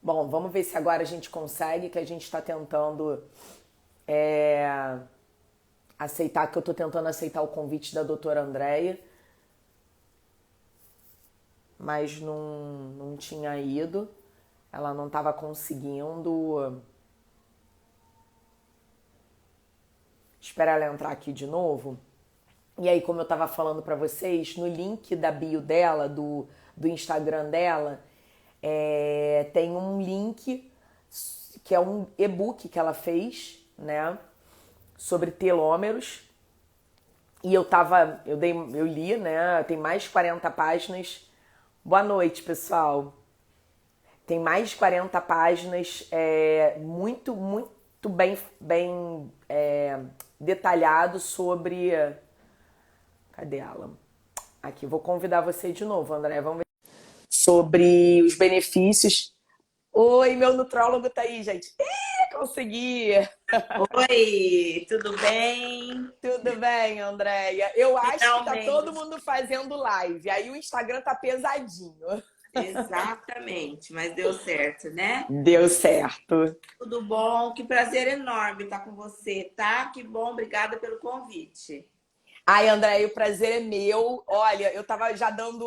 Bom, vamos ver se agora a gente consegue, que a gente está tentando é, aceitar, que eu estou tentando aceitar o convite da doutora Andréia, mas não tinha ido. Ela não estava conseguindo. Esperar ela entrar aqui de novo. E aí, como eu estava falando para vocês, no link da bio dela, do Instagram dela, tem um link que é um e-book que ela fez, né, sobre telômeros. E eu li, né, tem mais de 40 páginas. Boa noite, pessoal. Tem mais de 40 páginas, muito bem detalhado sobre. Cadê ela? Aqui, vou convidar você de novo, André. Vamos ver. Sobre os benefícios. Oi, meu nutrólogo tá aí, gente. Consegui! Oi, tudo bem? Tudo bem, Andréia? Eu acho que tá Finalmente, todo mundo fazendo live. Aí o Instagram tá pesadinho. exatamente, mas deu certo, né? Deu certo. Tudo bom, que prazer enorme estar com você, tá? Que bom, obrigada pelo convite. Ai, André, o prazer é meu. Olha, eu tava já dando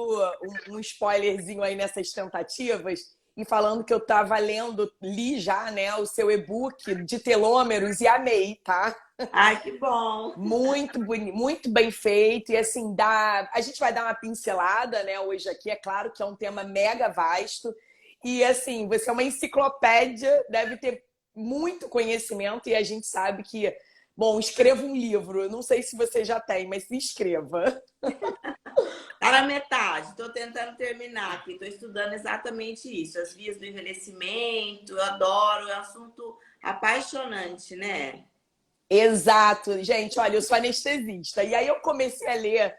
um spoilerzinho aí nessas tentativas e falando que eu tava li já, né, o seu e-book de telômeros e amei, tá? Ai, que bom. Muito bonito, muito bem feito e assim, a gente vai dar uma pincelada, né, hoje aqui, é claro que é um tema mega vasto e assim, você é uma enciclopédia, deve ter muito conhecimento e a gente sabe que, bom, escreva um livro, eu não sei se você já tem, mas se escreva. Tá na metade, estou tentando terminar aqui, estou estudando exatamente isso, as vias do envelhecimento, eu adoro, é um assunto apaixonante, né? Exato, gente, olha, eu sou anestesista e aí eu comecei a ler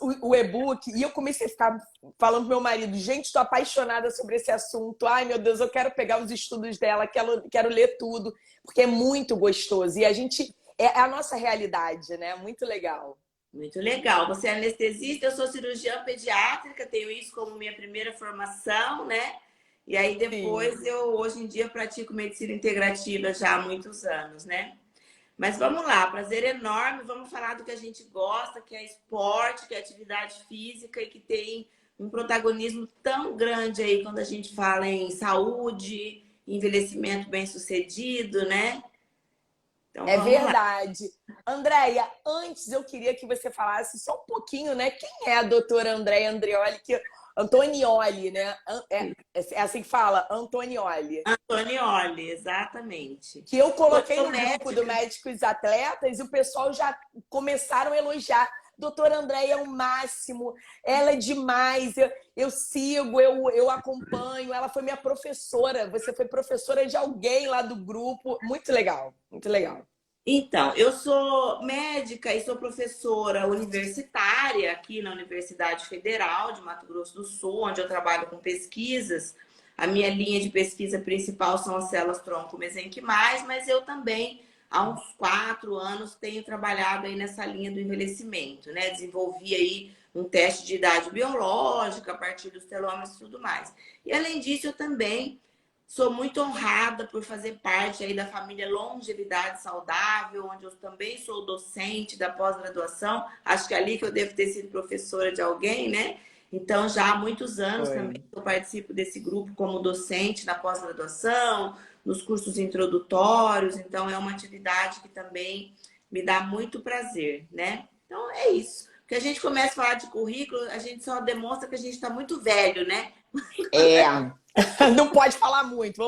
o e-book e eu comecei a ficar falando pro meu marido, gente, estou apaixonada sobre esse assunto. Ai, meu Deus, eu quero pegar os estudos dela, quero ler tudo, porque é muito gostoso. E a gente é a nossa realidade, né? Muito legal. Muito legal. Você é anestesista, eu sou cirurgiã pediátrica, tenho isso como minha primeira formação, né? E aí Sim. depois eu hoje em dia pratico medicina integrativa já há muitos anos, né? Mas vamos lá, prazer enorme. Vamos falar do que a gente gosta, que é esporte, que é atividade física e que tem um protagonismo tão grande aí quando a gente fala em saúde, envelhecimento bem-sucedido, né? Então É vamos lá. verdade. Andréia, antes eu queria que você falasse só um pouquinho, né? Quem é a doutora Andréia Andreoli, Antonioli, né? É assim que fala, Antonioli. Antonioli, exatamente. Que eu coloquei Sou no grupo do médica. Médicos Atletas e o pessoal já começaram a elogiar. Doutora Andréia é o máximo, ela é demais, eu sigo, eu acompanho, ela foi minha professora, você foi professora de alguém lá do grupo, muito legal, muito legal. Então, eu sou médica e sou professora universitária aqui na Universidade Federal de Mato Grosso do Sul, onde eu trabalho com pesquisas. A minha linha de pesquisa principal são as células-tronco mesenquimais, mas eu também, há uns 4 anos, tenho trabalhado aí nessa linha do envelhecimento, né? Desenvolvi aí um teste de idade biológica a partir dos telômeros e tudo mais. E além disso, eu também sou muito honrada por fazer parte aí da família Longevidade Saudável, onde eu também sou docente da pós-graduação. Acho que é ali que eu devo ter sido professora de alguém, né? Então, já há muitos anos Foi. também eu participo desse grupo como docente na pós-graduação, nos cursos introdutórios. Então, é uma atividade que também me dá muito prazer, né? Então, é isso. Porque a gente começa a falar de currículo, a gente só demonstra que a gente está muito velho, né? É, não pode falar muito,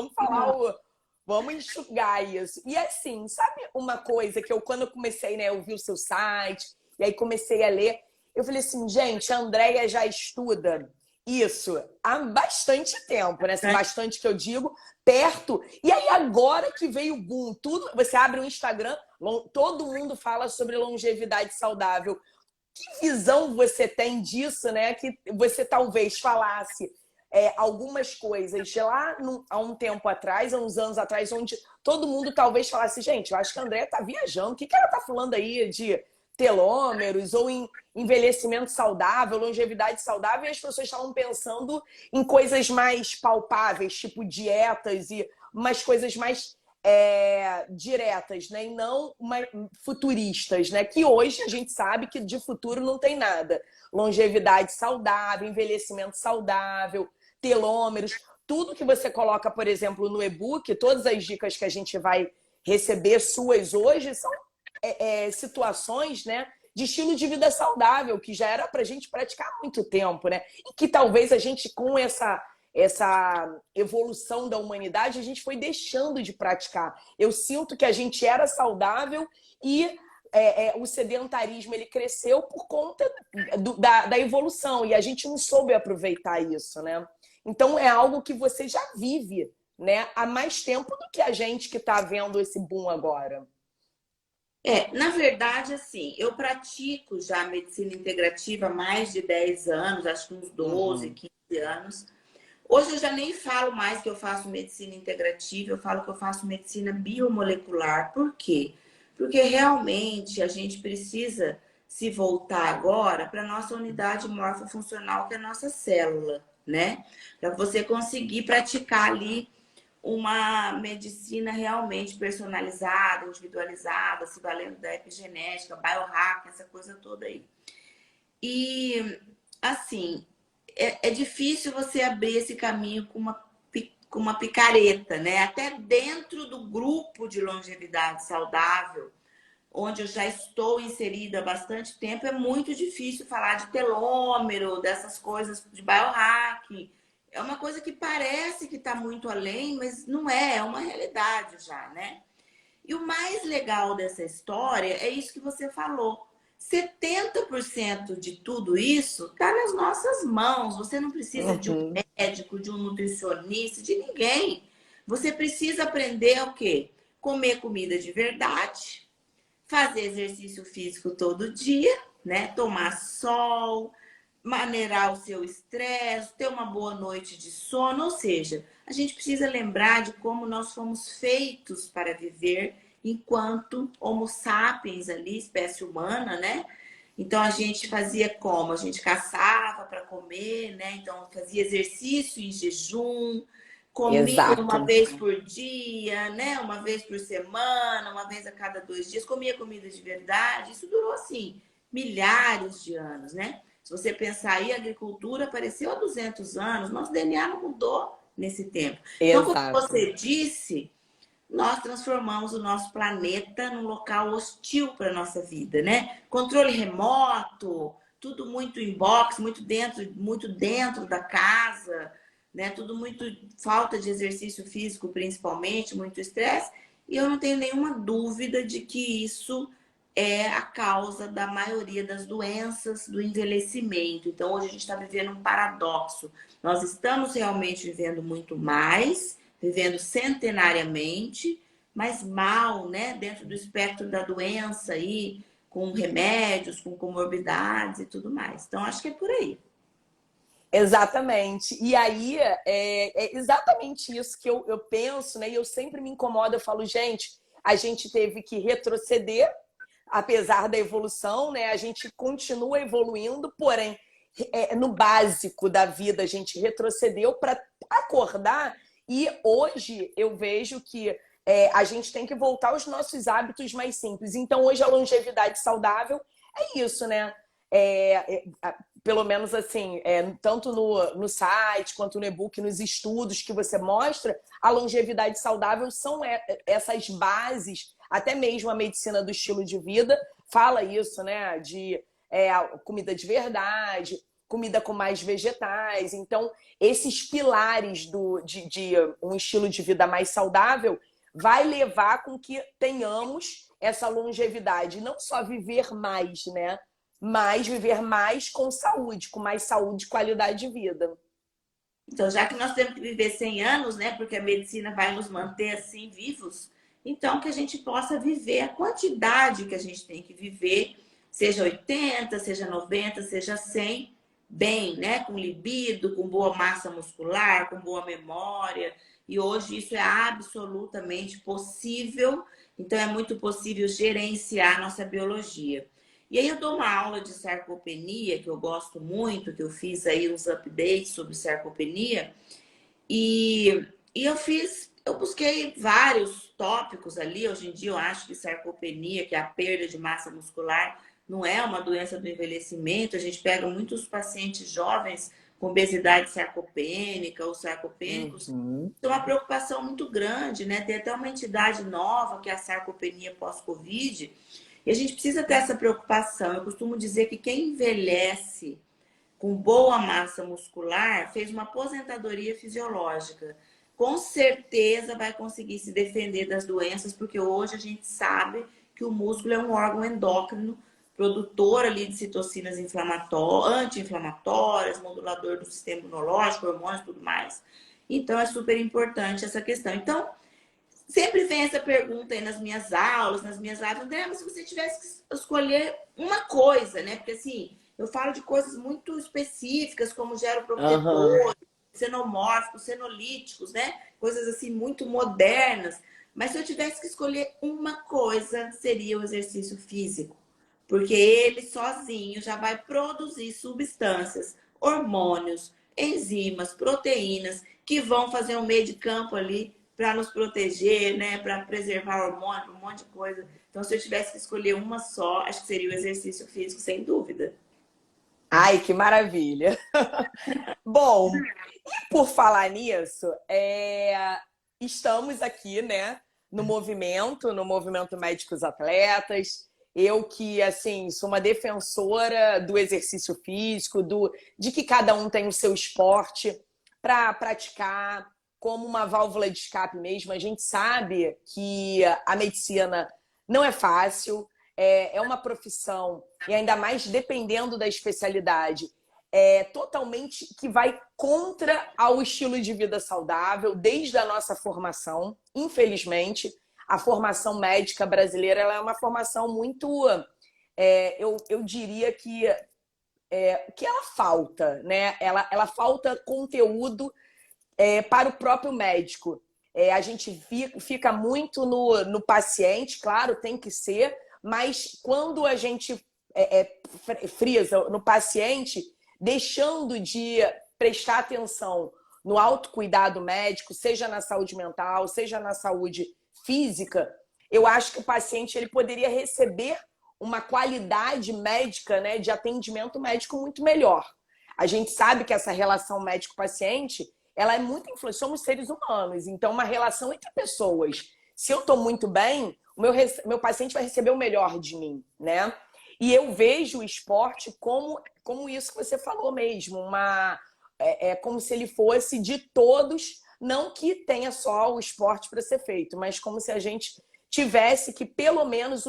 vamos enxugar isso. E assim, sabe uma coisa que quando eu comecei, né, eu vi o seu site, e aí comecei a ler, eu falei assim, gente, a Andréia já estuda isso há bastante tempo, né? Assim, bastante que eu digo, perto. E aí agora que veio o boom, tudo, você abre o Instagram, todo mundo fala sobre longevidade saudável. Que visão você tem disso, né? Que você talvez falasse algumas coisas há um tempo atrás, há uns anos atrás, onde todo mundo talvez falasse, gente, eu acho que a Andréia tá viajando, o que ela tá falando aí de telômeros ou em envelhecimento saudável, longevidade saudável, e as pessoas estavam pensando em coisas mais palpáveis, tipo dietas e umas coisas mais diretas, né? E não futuristas, né? Que hoje a gente sabe que de futuro não tem nada. Longevidade saudável, envelhecimento saudável, telômeros, tudo que você coloca, por exemplo, no e-book, todas as dicas que a gente vai receber suas hoje são situações, né, de estilo de vida saudável, que já era para a gente praticar há muito tempo, né? E que talvez a gente, com essa evolução da humanidade, a gente foi deixando de praticar. Eu sinto que a gente era saudável e o sedentarismo ele cresceu por conta da evolução e a gente não soube aproveitar isso, né? Então é algo que você já vive, né, há mais tempo do que a gente que está vendo esse boom agora. Na verdade, assim, eu pratico já medicina integrativa há mais de 10 anos, acho que uns 12, 15 anos. Hoje eu já nem falo mais que eu faço medicina integrativa, eu falo que eu faço medicina biomolecular. Por quê? Porque realmente a gente precisa se voltar agora para a nossa unidade morfofuncional, que é a nossa célula, né? Para você conseguir praticar ali uma medicina realmente personalizada, individualizada, se valendo da epigenética, biohack, essa coisa toda aí. E, assim, é difícil você abrir esse caminho com uma picareta, né? Até dentro do grupo de longevidade saudável, onde eu já estou inserida há bastante tempo, é muito difícil falar de telômero, dessas coisas de biohack. É uma coisa que parece que está muito além, mas não é uma realidade já, né? E o mais legal dessa história é isso que você falou. 70% de tudo isso está nas nossas mãos. Você não precisa de um médico, de um nutricionista, de ninguém. Você precisa aprender o quê? Comer comida de verdade, fazer exercício físico todo dia, né? Tomar sol, maneirar o seu estresse, ter uma boa noite de sono. Ou seja, a gente precisa lembrar de como nós fomos feitos para viver enquanto Homo sapiens ali, espécie humana, né? Então a gente fazia como? A gente caçava para comer, né? Então fazia exercício em jejum, comia uma Exato. vez por dia, né? Uma vez por semana, uma vez a cada 2 dias, comia comida de verdade. Isso durou assim milhares de anos, né? Se você pensar aí, a agricultura apareceu há 200 anos, nosso DNA não mudou nesse tempo. Então, como Exato. você disse, nós transformamos o nosso planeta num local hostil para a nossa vida, né? Controle remoto, tudo muito inbox, muito dentro da casa, né? Tudo muito falta de exercício físico, principalmente, muito estresse. E eu não tenho nenhuma dúvida de que isso é a causa da maioria das doenças do envelhecimento. Então, hoje a gente está vivendo um paradoxo. Nós estamos realmente vivendo muito mais, vivendo centenariamente, mas mal, né? Dentro do espectro da doença aí, com remédios, com comorbidades e tudo mais. Então, acho que é por aí. Exatamente. E aí é exatamente isso que eu penso, né? E eu sempre me incomodo, eu falo, gente, a gente teve que retroceder, apesar da evolução, né? A gente continua evoluindo, porém, no básico da vida, a gente retrocedeu para acordar. E hoje eu vejo que a gente tem que voltar aos nossos hábitos mais simples. Então, hoje a longevidade saudável é isso, né? Pelo menos assim, tanto no site quanto no e-book, nos estudos que você mostra, a longevidade saudável são essas bases, até mesmo a medicina do estilo de vida fala isso, né? De comida de verdade, comida com mais vegetais. Então, esses pilares de um estilo de vida mais saudável vai levar com que tenhamos essa longevidade, não só viver mais, né? Mas viver mais com mais saúde e qualidade de vida. Então, já que nós temos que viver 100 anos, né? Porque a medicina vai nos manter assim vivos, então que a gente possa viver a quantidade que a gente tem que viver, seja 80, seja 90, seja 100, bem, né? Com libido, com boa massa muscular, com boa memória. E hoje isso é absolutamente possível. Então, é muito possível gerenciar nossa biologia. E aí eu dou uma aula de sarcopenia, que eu gosto muito, que eu fiz aí uns updates sobre sarcopenia, e, eu busquei vários tópicos ali. Hoje em dia eu acho que sarcopenia, que é a perda de massa muscular, não é uma doença do envelhecimento. A gente pega muitos pacientes jovens com obesidade sarcopênica ou sarcopênicos. Uhum. É uma preocupação muito grande, né? Tem até uma entidade nova, que é a sarcopenia pós-Covid, e a gente precisa ter essa preocupação. Eu costumo dizer que quem envelhece com boa massa muscular fez uma aposentadoria fisiológica. Com certeza vai conseguir se defender das doenças, porque hoje a gente sabe que o músculo é um órgão endócrino, produtor ali de citocinas anti-inflamatórias, modulador do sistema imunológico, hormônios e tudo mais. Então é super importante essa questão. Então, sempre vem essa pergunta aí nas minhas aulas, nas minhas lives, André, mas se você tivesse que escolher uma coisa, né? Porque assim, eu falo de coisas muito específicas, como Aham. geroprotetores, xenomórficos, senolíticos, né? Coisas assim muito modernas. Mas se eu tivesse que escolher uma coisa, seria o exercício físico. Porque ele sozinho já vai produzir substâncias, hormônios, enzimas, proteínas, que vão fazer um meio de campo ali para nos proteger, né? Para preservar hormônio, um monte de coisa. Então, se eu tivesse que escolher uma só, acho que seria o exercício físico, sem dúvida. Ai, que maravilha. Bom, por falar nisso, estamos aqui, né, no movimento Médicos Atletas. Eu que, assim, sou uma defensora do exercício físico, de que cada um tem o seu esporte para praticar como uma válvula de escape mesmo. A gente sabe que a medicina não é fácil, é uma profissão, e ainda mais dependendo da especialidade, totalmente que vai contra ao estilo de vida saudável, desde a nossa formação. Infelizmente, a formação médica brasileira ela é uma formação muito, eu diria que ela falta, né? Ela falta conteúdo para o próprio médico. A gente fica muito no paciente, claro, tem que ser, mas quando a gente frisa no paciente, deixando de prestar atenção no autocuidado médico, seja na saúde mental, seja na saúde física, eu acho que o paciente ele poderia receber uma qualidade médica, né, de atendimento médico muito melhor. A gente sabe que essa relação médico-paciente ela é muito influente. Somos seres humanos, então uma relação entre pessoas. Se eu estou muito bem, meu paciente vai receber o melhor de mim, né? E eu vejo o esporte como isso que você falou mesmo, como se ele fosse de todos, não que tenha só o esporte para ser feito, mas como se a gente tivesse que pelo menos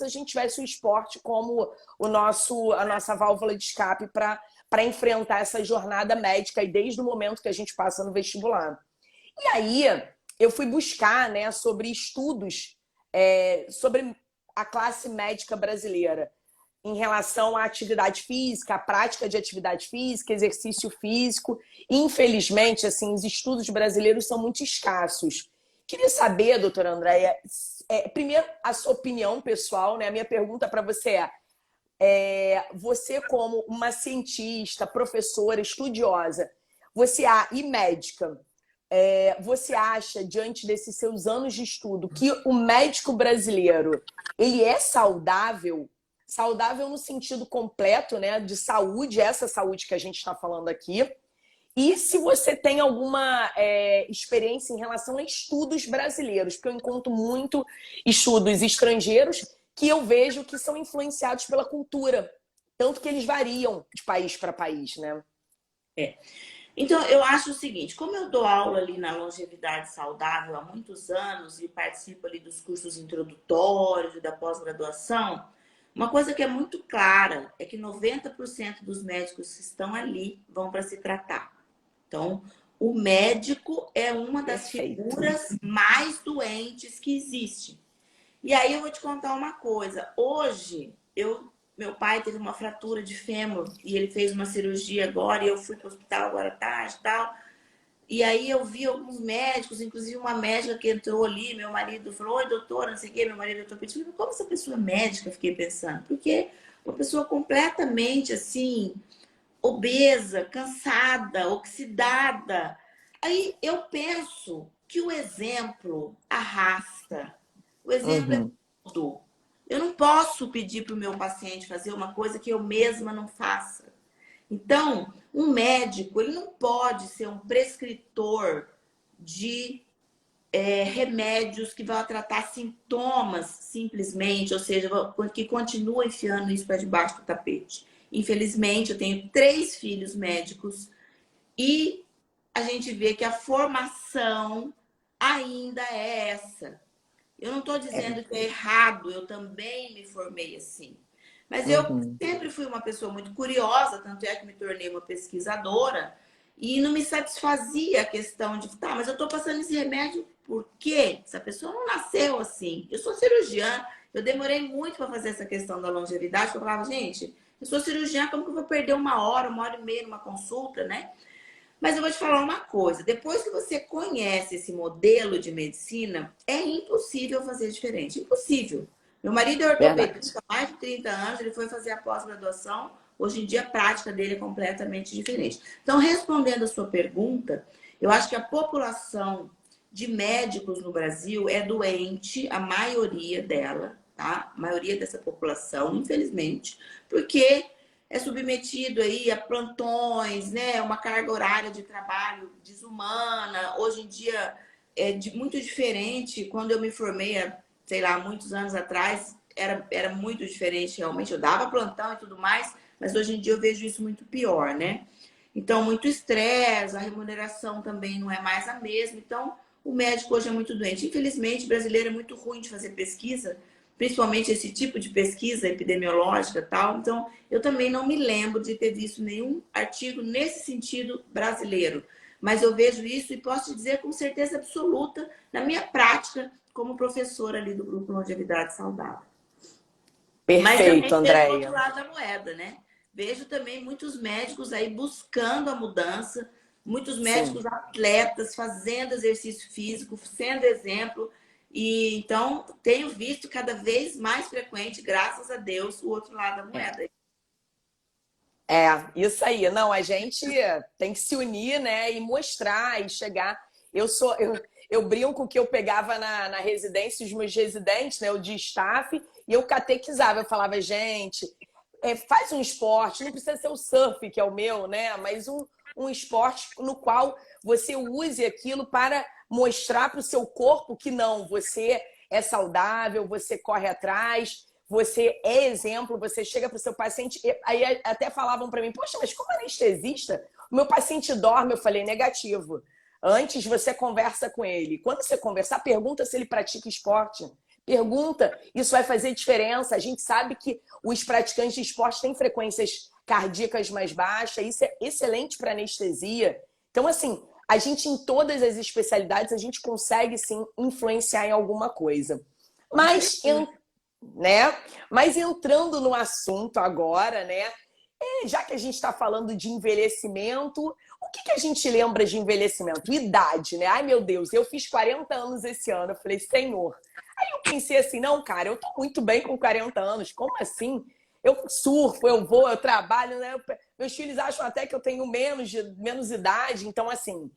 a gente tivesse o esporte como a nossa válvula de escape para enfrentar essa jornada médica e desde o momento que a gente passa no vestibular. E aí eu fui buscar, né, sobre estudos sobre a classe médica brasileira em relação à atividade física, à prática de atividade física, exercício físico. Infelizmente, assim, os estudos brasileiros são muito escassos. Queria saber, doutora Andréia, primeiro a sua opinião pessoal, né? A minha pergunta para você você como uma cientista, professora, estudiosa, e médica, você acha, diante desses seus anos de estudo, que o médico brasileiro ele é saudável? Saudável no sentido completo, né, de saúde, essa saúde que a gente está falando aqui. E se você tem alguma experiência em relação a estudos brasileiros, porque eu encontro muito estudos estrangeiros que eu vejo que são influenciados pela cultura, tanto que eles variam de país para país, né? É. Então, eu acho o seguinte, como eu dou aula ali na longevidade saudável há muitos anos e participo ali dos cursos introdutórios e da pós-graduação, uma coisa que é muito clara é que 90% dos médicos que estão ali vão para se tratar. Então, o médico é uma das Perfeito. figuras mais doentes que existe. E aí eu vou te contar uma coisa. Hoje, meu pai teve uma fratura de fêmur e ele fez uma cirurgia agora e eu fui para o hospital agora à tarde e tal. E aí eu vi alguns médicos, inclusive uma médica que entrou ali, meu marido falou, oi doutora, não sei o quê, meu marido é ortopedista. Como essa pessoa é médica? Eu fiquei pensando. Porque uma pessoa completamente assim, obesa, cansada, oxidada. Aí eu penso que o exemplo arrasta. O exemplo é Uhum. tudo. Eu não posso pedir para o meu paciente fazer uma coisa que eu mesma não faça. Então, um médico, ele não pode ser um prescritor de remédios que vão tratar sintomas simplesmente, ou seja, que continua enfiando isso para debaixo do tapete. Infelizmente, eu tenho 3 filhos médicos e a gente vê que a formação ainda é essa. Eu não estou É. dizendo que é errado, eu também me formei assim. Mas eu Uhum. sempre fui uma pessoa muito curiosa, tanto é que me tornei uma pesquisadora, e não me satisfazia a questão de, tá, mas eu estou passando esse remédio por quê? Essa pessoa não nasceu assim. Eu sou cirurgiã, eu demorei muito para fazer essa questão da longevidade, porque eu falava, gente, eu sou cirurgiã, como que eu vou perder uma hora e meia numa consulta, né? Mas eu vou te falar uma coisa: depois que você conhece esse modelo de medicina, é impossível fazer diferente. Impossível. Meu marido é Verdade. ortopedista há mais de 30 anos, ele foi fazer a pós-graduação. Hoje em dia, a prática dele é completamente diferente. Então, respondendo a sua pergunta, eu acho que a população de médicos no Brasil é doente, a maioria dela, tá? A maioria dessa população, infelizmente, porque é submetido aí a plantões, né? Uma carga horária de trabalho desumana. Hoje em dia é muito diferente. Quando eu me formei, sei lá, muitos anos atrás, era muito diferente realmente. Eu dava plantão e tudo mais, mas hoje em dia eu vejo isso muito pior, né? Então, muito estresse, a remuneração também não é mais a mesma. Então, o médico hoje é muito doente. Infelizmente, o brasileiro é muito ruim de fazer pesquisa, principalmente esse tipo de pesquisa epidemiológica e tal. Então, eu também não me lembro de ter visto nenhum artigo nesse sentido brasileiro. Mas eu vejo isso e posso te dizer com certeza absoluta na minha prática como professora ali do Grupo Longevidade Saudável. Mas Perfeito, também vejo o outro Andréia. lado da moeda, né? Vejo também muitos médicos aí buscando a mudança, muitos Sim. médicos atletas fazendo exercício físico, sendo exemplo. E então tenho visto cada vez mais frequente, graças a Deus, o outro lado da É. moeda. É, isso aí. Não, a gente tem que se unir, né, e mostrar e chegar. Eu brinco que eu pegava na residência os meus residentes, né, o de staff, e eu catequizava. Eu falava, gente, faz um esporte, não precisa ser o surf, que é o meu, né, mas um esporte no qual você use aquilo para mostrar para o seu corpo que não, você é saudável, você corre atrás, você é exemplo, você chega para o seu paciente. Aí até falavam para mim, poxa, mas como anestesista, o meu paciente dorme. Eu falei, negativo. Antes você conversa com ele. Quando você conversar, pergunta se ele pratica esporte. Pergunta, isso vai fazer diferença. A gente sabe que os praticantes de esporte têm frequências cardíacas mais baixas, isso é excelente para anestesia. Então, assim, a gente em todas as especialidades, a gente consegue sim influenciar em alguma coisa. Com Mas certeza. né? Mas entrando no assunto agora, né? Já que a gente está falando de envelhecimento, o que a gente lembra de envelhecimento? Idade, né? Ai, meu Deus, eu fiz 40 anos esse ano. Eu falei, Senhor. Aí eu pensei assim, não, cara, eu tô muito bem com 40 anos. Como assim? Eu surfo, eu vou, eu trabalho, né? Meus filhos acham até que eu tenho menos idade. Então, assim,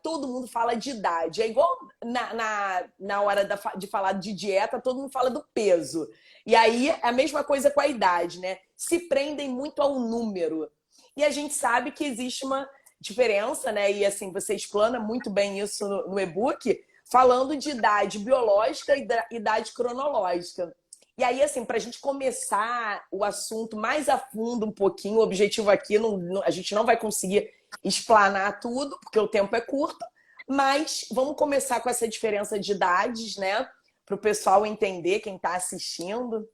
todo mundo fala de idade. É igual na hora de falar de dieta, todo mundo fala do peso. E aí é a mesma coisa com a idade, né? Se prendem muito ao número. E a gente sabe que existe uma diferença, né? E assim, você explana muito bem isso no e-book, falando de idade biológica e idade cronológica. E aí, assim, para a gente começar o assunto mais a fundo um pouquinho, o objetivo aqui, a gente não vai conseguir explanar tudo, porque o tempo é curto, mas vamos começar com essa diferença de idades, né? Para o pessoal entender, quem está assistindo.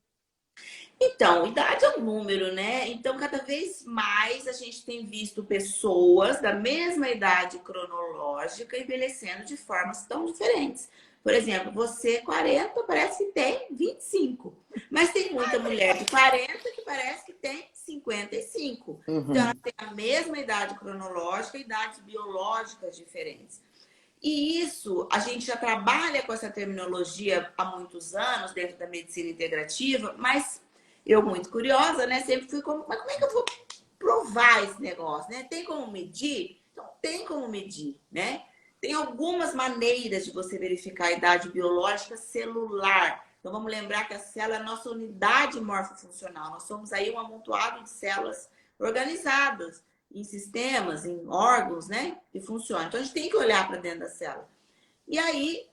Então, idade é um número, né? Então, cada vez mais a gente tem visto pessoas da mesma idade cronológica envelhecendo de formas tão diferentes. Por exemplo, você 40 parece que tem 25. Mas tem muita mulher de 40 que parece que tem 55. Então, ela Uhum. tem a mesma idade cronológica, idades biológicas diferentes. E isso, a gente já trabalha com essa terminologia há muitos anos dentro da medicina integrativa, mas eu, muito curiosa, né, sempre fui como, mas como é que eu vou provar esse negócio, né? Tem como medir? Então, tem como medir, né? Tem algumas maneiras de você verificar a idade biológica celular. Então, vamos lembrar que a célula é a nossa unidade morfofuncional. Nós somos aí um amontoado de células organizadas em sistemas, em órgãos, né? Que funcionam. Então, a gente tem que olhar para dentro da célula. E aí,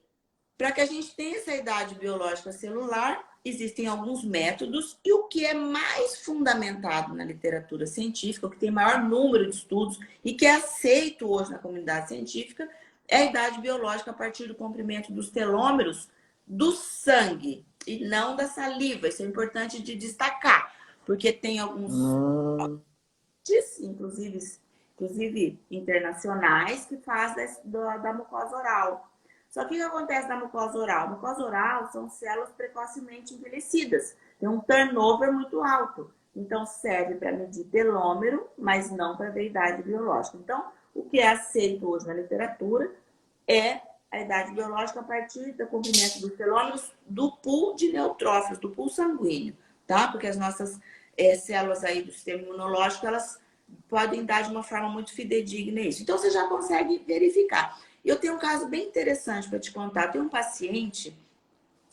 para que a gente tenha essa idade biológica celular, existem alguns métodos e o que é mais fundamentado na literatura científica, o que tem maior número de estudos e que é aceito hoje na comunidade científica, é a idade biológica a partir do comprimento dos telômeros do sangue e não da saliva. Isso é importante de destacar, porque tem alguns Hum. inclusive internacionais, que faz da mucosa oral. Só que o que acontece na mucosa oral? A mucosa oral são células precocemente envelhecidas, tem um turnover muito alto. Então, serve para medir telômero, mas não para ver a idade biológica. Então, o que é aceito hoje na literatura é a idade biológica a partir do comprimento dos telômeros do pool de neutrófilos, do pool sanguíneo, tá? Porque as nossas células aí do sistema imunológico, elas podem dar de uma forma muito fidedigna isso. Então, você já consegue verificar. Eu tenho um caso bem interessante para te contar. Tem um paciente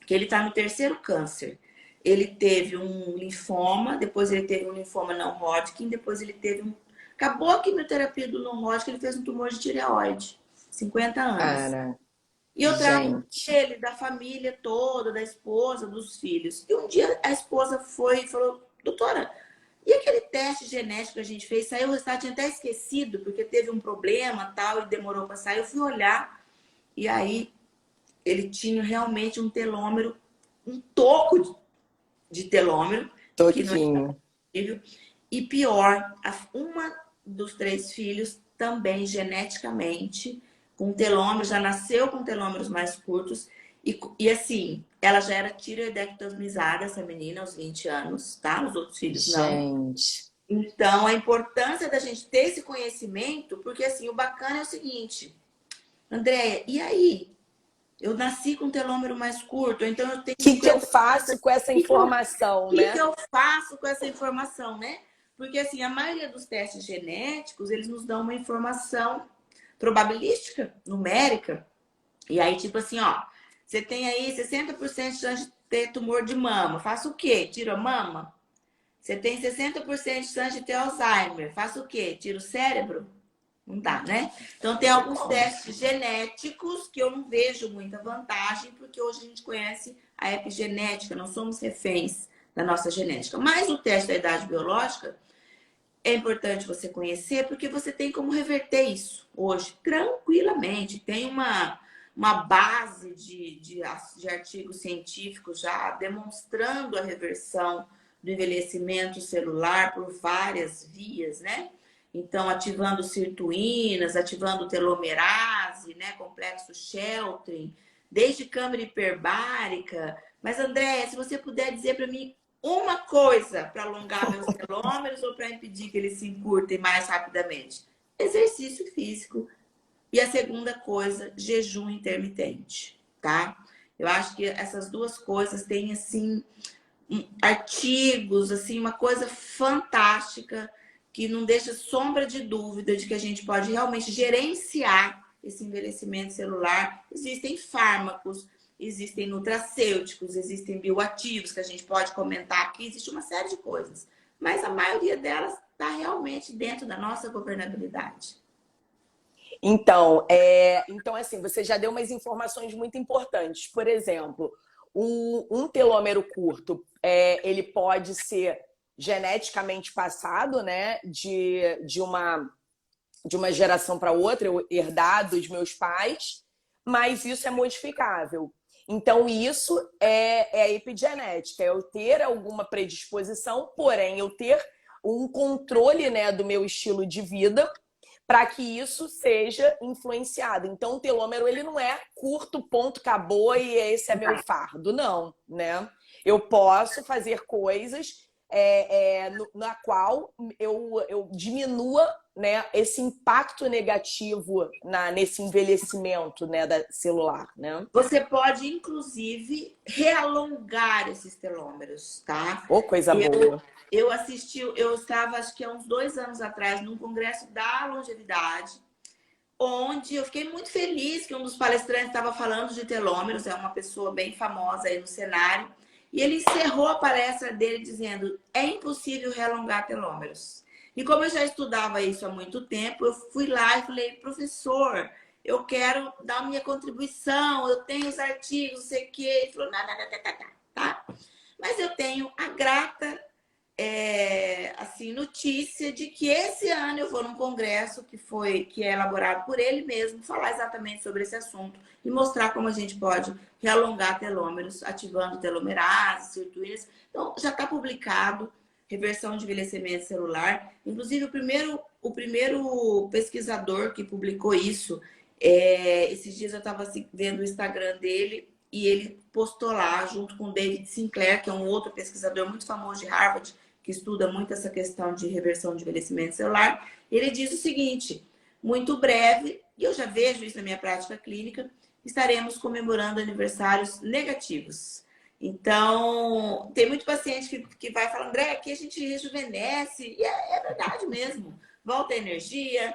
que ele está no terceiro câncer. Ele teve um linfoma, depois ele teve um linfoma não Hodgkin, depois ele teve um... Acabou a quimioterapia do não Hodgkin, ele fez um tumor de tireoide, 50 anos. Cara, E eu trato gente. dele, da família toda, da esposa, dos filhos. E um dia a esposa foi e falou, doutora, e aquele teste genético que a gente fez, saiu o resultado, tinha até esquecido, porque teve um problema tal e demorou para sair. Eu fui olhar e aí ele tinha realmente um telômero, um toco de telômero, que não é Toquinho. possível. E pior, uma dos três filhos também geneticamente, com telômeros, já nasceu com telômeros mais curtos. E assim, ela já era tireoidectomizada, essa menina, aos 20 anos, tá? Os outros filhos não. Gente. Então, a importância da gente ter esse conhecimento, porque assim, o bacana é o seguinte, Andréia, e aí? Eu nasci com um telômero mais curto, então eu tenho O que que ter eu alguma coisa. faço com essa informação, Que né? eu faço com essa informação, né? Porque assim, a maioria dos testes genéticos, eles nos dão uma informação probabilística, numérica. E aí, tipo assim, ó, você tem aí 60% de chance de ter tumor de mama. Faça o quê? Tira a mama? Você tem 60% de chance de ter Alzheimer. Faça o quê? Tira o cérebro? Não dá, né? Então, tem alguns testes genéticos que eu não vejo muita vantagem, porque hoje a gente conhece a epigenética, não somos reféns da nossa genética. Mas o teste da idade biológica é importante você conhecer, porque você tem como reverter isso hoje, tranquilamente. Tem uma base de artigos científicos já demonstrando a reversão do envelhecimento celular por várias vias, né? Então, ativando sirtuínas, ativando telomerase, né? Complexo Sheltrin, desde câmara hiperbárica. Mas, André, se você puder dizer para mim uma coisa para alongar meus telômeros ou para impedir que eles se encurtem mais rapidamente? Exercício físico. E a segunda coisa, jejum intermitente, tá? Eu acho que essas duas coisas têm, assim, artigos, assim, uma coisa fantástica que não deixa sombra de dúvida de que a gente pode realmente gerenciar esse envelhecimento celular. Existem fármacos, existem nutracêuticos, existem bioativos que a gente pode comentar aqui, existe uma série de coisas. Mas a maioria delas está realmente dentro da nossa governabilidade. Então, assim, você já deu umas informações muito importantes. Por exemplo, um telômero curto, ele pode ser geneticamente passado, né, de uma geração para outra, eu herdar dos meus pais, mas isso é modificável. Então, isso é a epigenética, é eu ter alguma predisposição, porém, eu ter um controle, né, do meu estilo de vida para que isso seja influenciado. Então, o telômero ele não é curto, ponto, acabou e esse é meu fardo, não, né? Eu posso fazer coisas na qual eu diminua, né, esse impacto negativo nesse envelhecimento, né, da celular, né? Você pode, inclusive, realongar esses telômeros, tá? Ô, coisa boa. Eu estava, acho que há uns 2 anos atrás, num congresso da longevidade, onde eu fiquei muito feliz que um dos palestrantes estava falando de telômeros, é uma pessoa bem famosa aí no cenário, e ele encerrou a palestra dele dizendo: é impossível realongar telômeros. E como eu já estudava isso há muito tempo, eu fui lá e falei: professor, eu quero dar a minha contribuição, eu tenho os artigos, não sei o quê. Ele falou: não, não, não, tá. Mas eu tenho a grata assim, notícia de que esse ano eu vou num congresso que é elaborado por ele mesmo, falar exatamente sobre esse assunto e mostrar como a gente pode realongar telômeros, ativando telomerase, sirtuínas. Então, já está publicado, reversão de envelhecimento celular. Inclusive, o primeiro pesquisador que publicou isso, esses dias eu estava vendo o Instagram dele e ele postou lá, junto com o David Sinclair, que é um outro pesquisador muito famoso de Harvard, que estuda muito essa questão de reversão de envelhecimento celular. Ele diz o seguinte: muito breve, e eu já vejo isso na minha prática clínica, estaremos comemorando aniversários negativos. Então, tem muito paciente que vai falar: André, aqui a gente rejuvenesce, e é verdade mesmo. Volta a energia,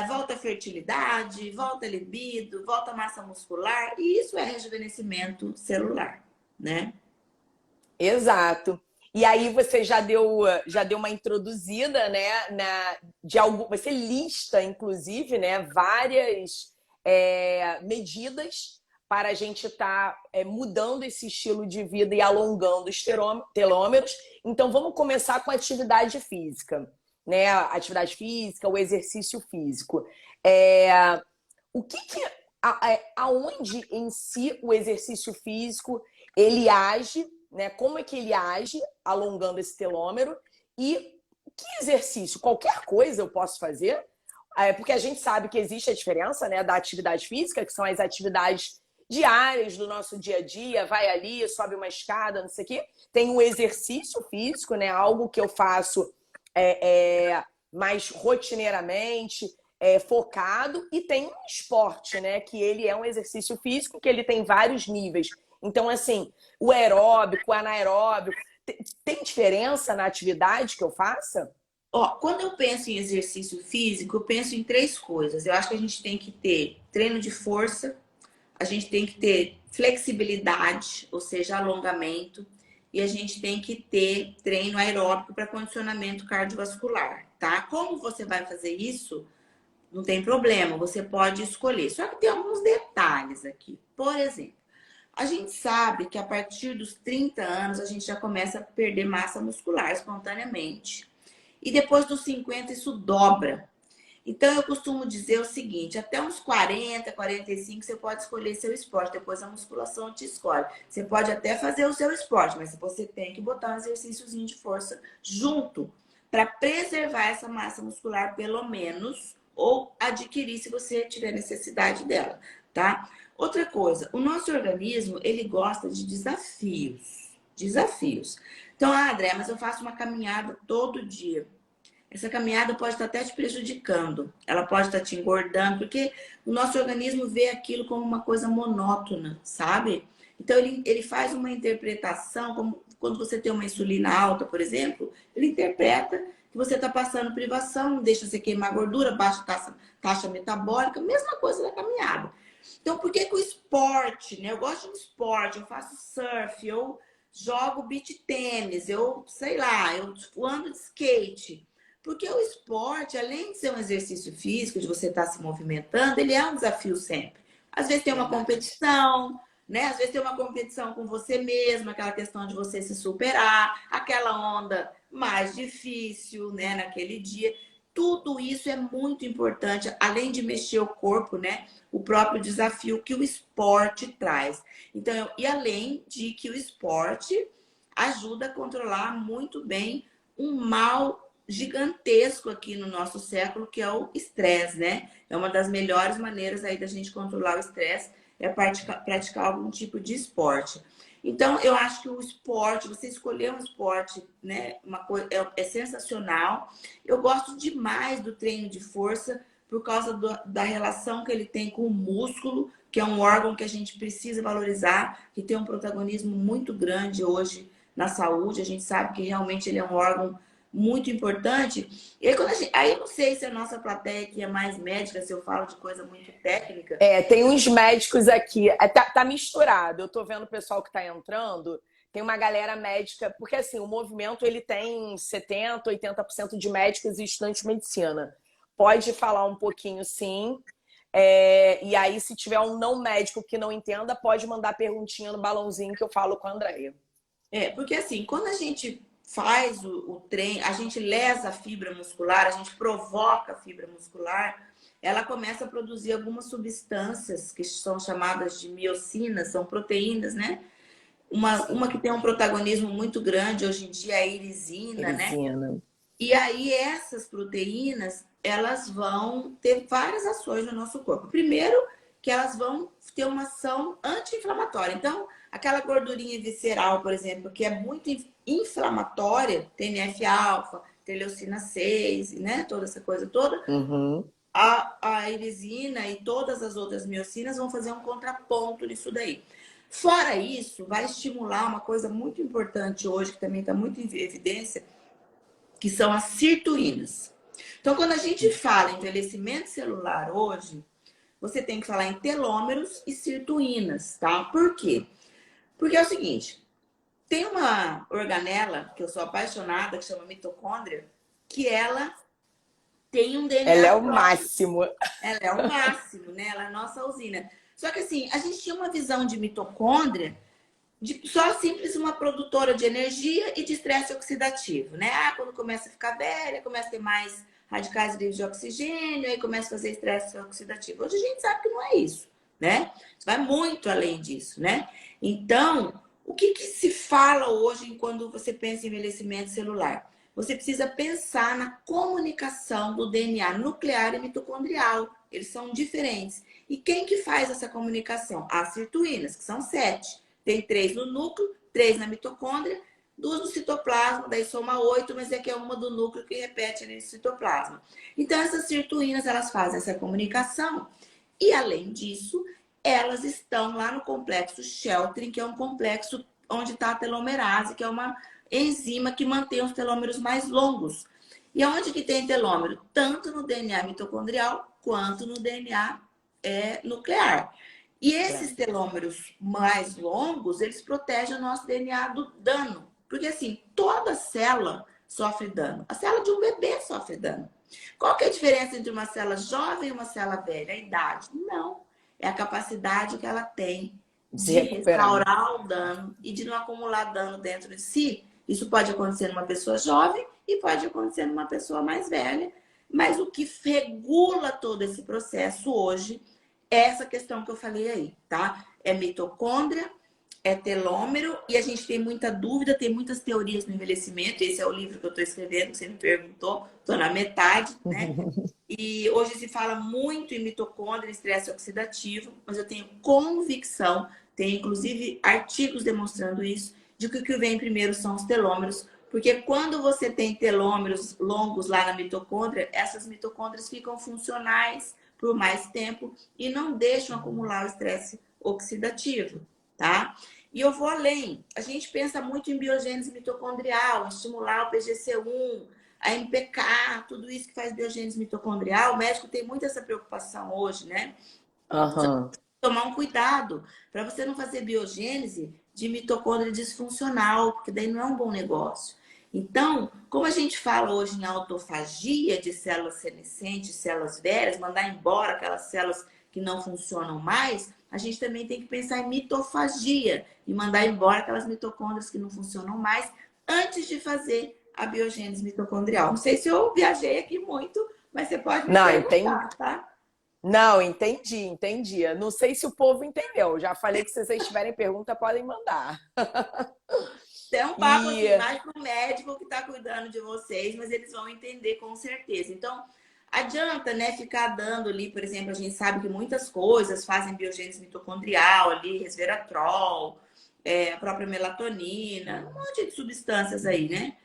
volta a fertilidade, volta a libido, volta a massa muscular, e isso é rejuvenescimento celular, né? Exato. E aí você já deu uma introduzida, né, de algo, você lista, inclusive, né, várias medidas para a gente estar mudando esse estilo de vida e alongando os telômeros. Então vamos começar com a atividade física, né? A atividade física, o exercício físico. O que aonde em si o exercício físico ele age, né? Como é que ele age alongando esse telômero e que exercício, qualquer coisa eu posso fazer, porque a gente sabe que existe a diferença, né, da atividade física, que são as atividades diárias do nosso dia a dia, vai ali, sobe uma escada, não sei o quê. Tem o exercício físico, né, algo que eu faço mais rotineiramente, focado, e tem um esporte, né, que ele é um exercício físico que ele tem vários níveis. Então, assim, o aeróbico, o anaeróbico, tem diferença na atividade que eu faça? Ó, quando eu penso em exercício físico, eu penso em 3 coisas. Eu acho que a gente tem que ter treino de força, a gente tem que ter flexibilidade, ou seja, alongamento, e a gente tem que ter treino aeróbico para condicionamento cardiovascular, tá? Como você vai fazer isso? Não tem problema, você pode escolher. Só que tem alguns detalhes aqui. Por exemplo, a gente sabe que a partir dos 30 anos a gente já começa a perder massa muscular espontaneamente. E depois dos 50 isso dobra. Então eu costumo dizer o seguinte: até uns 40, 45 você pode escolher seu esporte, depois a musculação te escolhe. Você pode até fazer o seu esporte, mas você tem que botar um exercíciozinho de força junto para preservar essa massa muscular pelo menos, ou adquirir se você tiver necessidade dela, tá? Outra coisa, o nosso organismo, ele gosta de desafios. Desafios. Então, André, mas eu faço uma caminhada todo dia. Essa caminhada pode estar até te prejudicando. Ela pode estar te engordando, porque o nosso organismo vê aquilo como uma coisa monótona, sabe? Então, ele faz uma interpretação, como quando você tem uma insulina alta, por exemplo, ele interpreta que você está passando privação, deixa você queimar gordura, baixa taxa metabólica, mesma coisa da caminhada. Então, por que o esporte, né? Eu gosto de esporte, eu faço surf, eu jogo beach tênis, eu, sei lá, eu ando de skate. Porque o esporte, além de ser um exercício físico, de você estar se movimentando, ele é um desafio sempre. Às vezes tem uma competição, né? Às vezes tem uma competição com você mesmo, aquela questão de você se superar, aquela onda mais difícil, né, naquele dia. Tudo isso é muito importante, além de mexer o corpo, né? O próprio desafio que o esporte traz. Então, e além de que o esporte ajuda a controlar muito bem um mau gigantesco aqui no nosso século, que é o estresse, né? É uma das melhores maneiras aí da gente controlar o estresse, é praticar algum tipo de esporte. Então, eu acho que o esporte, você escolher um esporte, né, uma coisa, é sensacional. Eu gosto demais do treino de força por causa da relação que ele tem com o músculo, que é um órgão que a gente precisa valorizar, que tem um protagonismo muito grande hoje na saúde. A gente sabe que realmente ele é um órgão muito importante. E aí, aí eu não sei se a nossa plateia aqui é mais médica, se eu falo de coisa muito técnica. Tem uns médicos aqui, tá misturado. Eu tô vendo o pessoal que tá entrando, tem uma galera médica, porque assim, o movimento ele tem 70, 80% de médicos e estudantes de medicina. Pode falar um pouquinho, sim. E aí, se tiver um não médico que não entenda, pode mandar perguntinha no balãozinho que eu falo com a Andréia. Porque assim, quando a gente faz o treino, a gente lesa a fibra muscular, a gente provoca a fibra muscular, ela começa a produzir algumas substâncias que são chamadas de miocinas, são proteínas, né? Uma que tem um protagonismo muito grande hoje em dia é a irisina, né? Irisina. E aí essas proteínas, elas vão ter várias ações no nosso corpo. Primeiro, que elas vão ter uma ação anti-inflamatória. Então, aquela gordurinha visceral, por exemplo, que é muito inflamatória, TNF-alfa, interleucina 6, né? Toda essa coisa toda. Uhum. A irisina e todas as outras miocinas vão fazer um contraponto nisso daí. Fora isso, vai estimular uma coisa muito importante hoje, que também está muito em evidência, que são as sirtuínas. Então, quando a gente fala em envelhecimento celular hoje, você tem que falar em telômeros e sirtuínas, tá? Por quê? Porque é o seguinte, tem uma organela que eu sou apaixonada, que chama mitocôndria, que ela tem um Ela DNA é o próprio. máximo. Ela é o máximo, né? Ela é a nossa usina. Só que assim, a gente tinha uma visão de mitocôndria de só simples uma produtora de energia e de estresse oxidativo, né? Quando começa a ficar velha, começa a ter mais radicais livres de oxigênio, aí começa a fazer estresse oxidativo. Hoje a gente sabe que não é isso, né? Vai muito além disso, né? Então, o que se fala hoje quando você pensa em envelhecimento celular? Você precisa pensar na comunicação do DNA nuclear e mitocondrial. Eles são diferentes. E quem que faz essa comunicação? As sirtuínas, que são 7. Tem 3 no núcleo, 3 na mitocôndria, 2 no citoplasma, daí soma 8, mas aqui é uma do núcleo que repete nesse citoplasma. Então, essas sirtuínas, elas fazem essa comunicação. E, além disso, elas estão lá no complexo Sheltering, que é um complexo onde está a telomerase, que é uma enzima que mantém os telômeros mais longos. E aonde que tem telômero? Tanto no DNA mitocondrial quanto no DNA nuclear. E esses telômeros mais longos, eles protegem o nosso DNA do dano. Porque assim, toda célula sofre dano. A célula de um bebê sofre dano. Qual que é a diferença entre uma célula jovem e uma célula velha? A idade? Não. É a capacidade que ela tem Se de recuperar. restaurar o dano e de não acumular dano dentro de si. Isso pode acontecer numa pessoa jovem e pode acontecer numa pessoa mais velha. Mas o que regula todo esse processo hoje é essa questão que eu falei aí, tá? É mitocôndria, é telômero, e a gente tem muita dúvida, tem muitas teorias no envelhecimento. Esse é o livro que eu estou escrevendo, que você me perguntou, estou na metade, né? E hoje se fala muito em mitocôndria e estresse oxidativo, mas eu tenho convicção, tem inclusive artigos demonstrando isso, de que o que vem primeiro são os telômeros, porque quando você tem telômeros longos lá na mitocôndria, essas mitocôndrias ficam funcionais por mais tempo e não deixam acumular o estresse oxidativo, tá? E eu vou além. A gente pensa muito em biogênese mitocondrial, em estimular o PGC1, a MPK, tudo isso que faz biogênese mitocondrial. O médico tem muito essa preocupação hoje, né? Uhum. Tomar um cuidado para você não fazer biogênese de mitocôndria disfuncional, porque daí não é um bom negócio. Então, como a gente fala hoje em autofagia de células senescentes, células velhas, mandar embora aquelas células que não funcionam mais, a gente também tem que pensar em mitofagia e mandar embora aquelas mitocôndrias que não funcionam mais antes de fazer a biogênese mitocondrial. Não sei se eu viajei aqui muito, mas você pode me perguntar, tá? Não, entendi. Não sei se o povo entendeu. Já falei que se vocês tiverem pergunta, podem mandar. É um papo E assim, mais para o médico que está cuidando de vocês, mas eles vão entender com certeza. Então, adianta, né, ficar dando ali, por exemplo, a gente sabe que muitas coisas fazem biogênese mitocondrial ali, resveratrol, a própria melatonina, um monte de substâncias aí, né?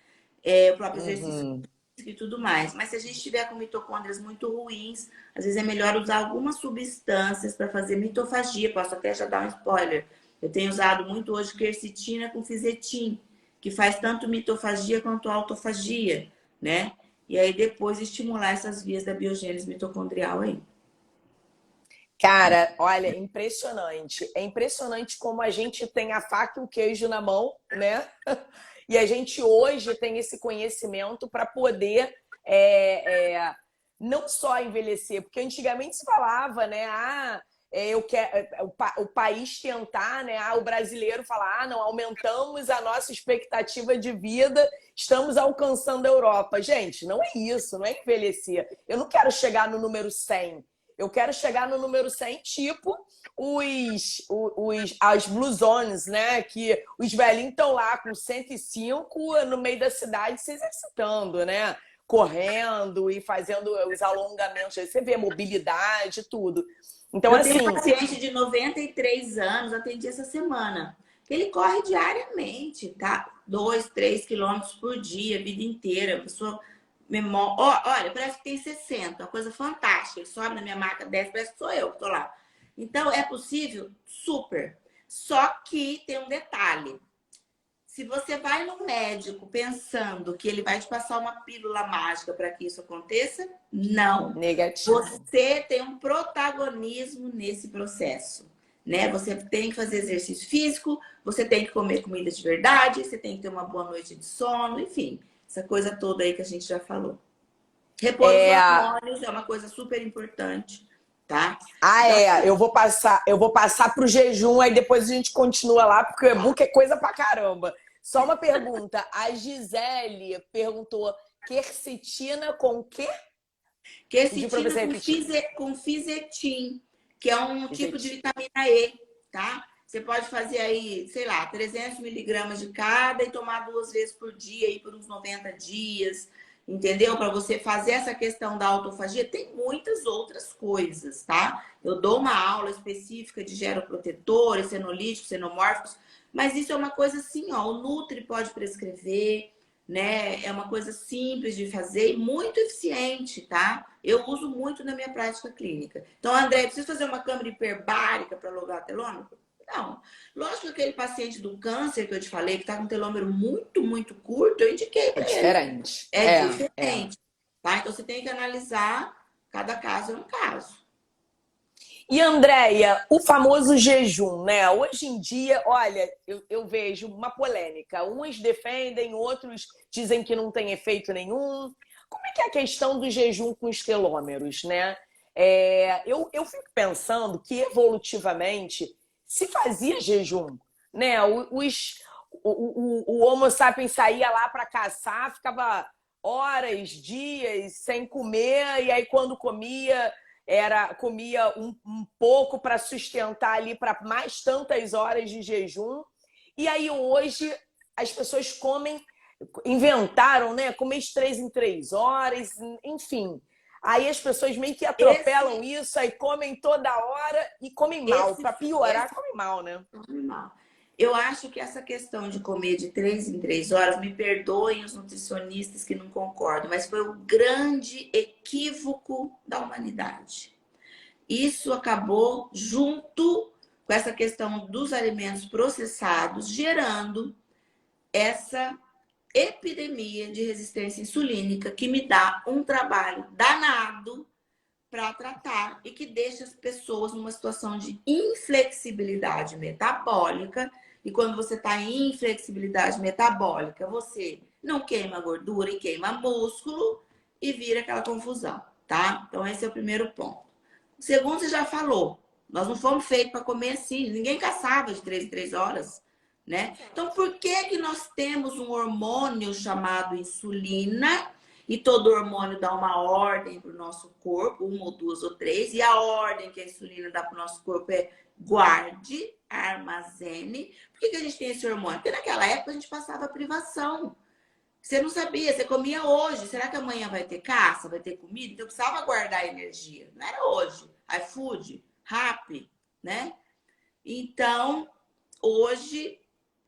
O próprio exercício uhum. físico e tudo mais. Mas se a gente tiver com mitocôndrias muito ruins, às vezes é melhor usar algumas substâncias para fazer mitofagia. Posso até já dar um spoiler. Eu tenho usado muito hoje quercetina com fisetin, que faz tanto mitofagia quanto autofagia, né? E aí depois estimular essas vias da biogênese mitocondrial aí. Cara, olha, impressionante. É impressionante como a gente tem a faca e o queijo na mão, né? E a gente hoje tem esse conhecimento para poder não só envelhecer, porque antigamente se falava, né? Eu quero o país tentar, né? O brasileiro falar, não, aumentamos a nossa expectativa de vida, estamos alcançando a Europa. Gente, não é isso, não é envelhecer. Eu não quero chegar no número 100. Eu quero chegar no número 100, tipo as Blue Zones, né? Que os velhinhos estão lá com 105 no meio da cidade se exercitando, né? Correndo e fazendo os alongamentos. Você vê mobilidade, tudo. Então, Eu tenho um assim, paciente de 93 anos, atendi essa semana. Ele corre diariamente, tá? 2, 3 quilômetros por dia, a vida inteira. A pessoa olha, parece que tem 60, uma coisa fantástica. Ele sobe na minha marca 10, parece que sou eu que tô lá. Então, é possível? Super. Só que tem um detalhe. Se você vai no médico pensando que ele vai te passar uma pílula mágica para que isso aconteça, não. negativo. Você tem um protagonismo nesse processo, né? Você tem que fazer exercício físico, você tem que comer comida de verdade, você tem que ter uma boa noite de sono, enfim, essa coisa toda aí que a gente já falou. Repor os hormônios é uma coisa super importante, tá? Então, Eu vou passar pro jejum, aí depois a gente continua lá, porque o e-book é coisa pra caramba. Só uma pergunta. A Gisele perguntou: quercetina com quê? Pediu pra quercetina você repetir. com fisetin, que é um tipo de Fizetinho. vitamina E, tá? Você pode fazer aí, sei lá, 300 miligramas de cada e tomar 2 vezes por dia aí por uns 90 dias, entendeu? Para você fazer essa questão da autofagia, tem muitas outras coisas, tá? Eu dou uma aula específica de geroprotetores, senolíticos, xenomórficos, mas isso é uma coisa assim, ó, o Nutri pode prescrever, né? É uma coisa simples de fazer e muito eficiente, tá? Eu uso muito na minha prática clínica. Então, André, preciso fazer uma câmara hiperbárica para logar telômero? Não. Lógico que aquele paciente do câncer que eu te falei, que está com um telômero muito, muito curto, eu indiquei É para ele. diferente. É É. diferente, tá? Então, você tem que analisar, cada caso é um caso. E, Andréia, o famoso jejum, né? Hoje em dia, olha, eu vejo uma polêmica. Uns defendem, outros dizem que não tem efeito nenhum. Como é que é a questão do jejum com os telômeros, né? Eu fico pensando que evolutivamente se fazia jejum, né? O Homo sapiens saía lá para caçar, ficava horas, dias sem comer, e aí quando comia um pouco para sustentar ali para mais tantas horas de jejum. E aí hoje as pessoas inventaram, né? Comer de 3 em 3 horas, enfim. Aí as pessoas meio que atropelam isso, aí comem toda hora e comem mal. Para piorar, comem mal, né? Mal. Eu acho que essa questão de comer de 3 em 3 horas, me perdoem os nutricionistas que não concordam, mas foi o grande equívoco da humanidade. Isso acabou junto com essa questão dos alimentos processados, gerando essa epidemia de resistência insulínica que me dá um trabalho danado para tratar e que deixa as pessoas numa situação de inflexibilidade metabólica. E quando você está em inflexibilidade metabólica, você não queima gordura e queima músculo e vira aquela confusão, tá? Então, esse é o primeiro ponto. O segundo, você já falou, nós não fomos feitos para comer assim, ninguém caçava de 3 em 3 horas, né? Então, por que que nós temos um hormônio chamado insulina E todo hormônio dá uma ordem para o nosso corpo, uma ou duas ou três, e a ordem que a insulina dá para o nosso corpo é guarde, armazene. Por que a gente tem esse hormônio? Porque naquela época a gente passava privação. Você não sabia, você comia hoje. Será que amanhã vai ter caça, vai ter comida? Então precisava guardar energia. Não era hoje. iFood, Rappi, né? Então, hoje,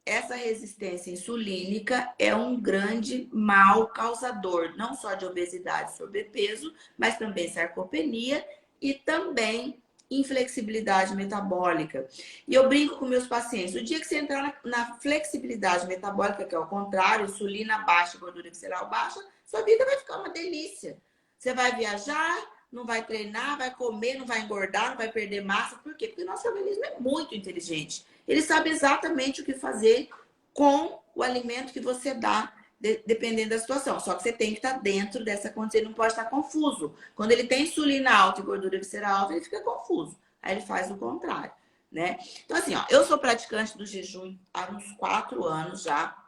essa resistência insulínica é um grande mal causador, não só de obesidade e sobrepeso, mas também sarcopenia e também inflexibilidade metabólica. E eu brinco com meus pacientes, o dia que você entrar na flexibilidade metabólica, que é o contrário, insulina baixa, gordura visceral baixa, sua vida vai ficar uma delícia. Você vai viajar, não vai treinar, vai comer, não vai engordar, não vai perder massa. Por quê? Porque o nosso organismo é muito inteligente. Ele sabe exatamente o que fazer com o alimento que você dá, dependendo da situação. Só que você tem que estar dentro dessa condição, ele não pode estar confuso. Quando ele tem insulina alta e gordura visceral alta, ele fica confuso. Aí ele faz o contrário, né? Então, assim, ó, eu sou praticante do jejum há uns 4 anos já.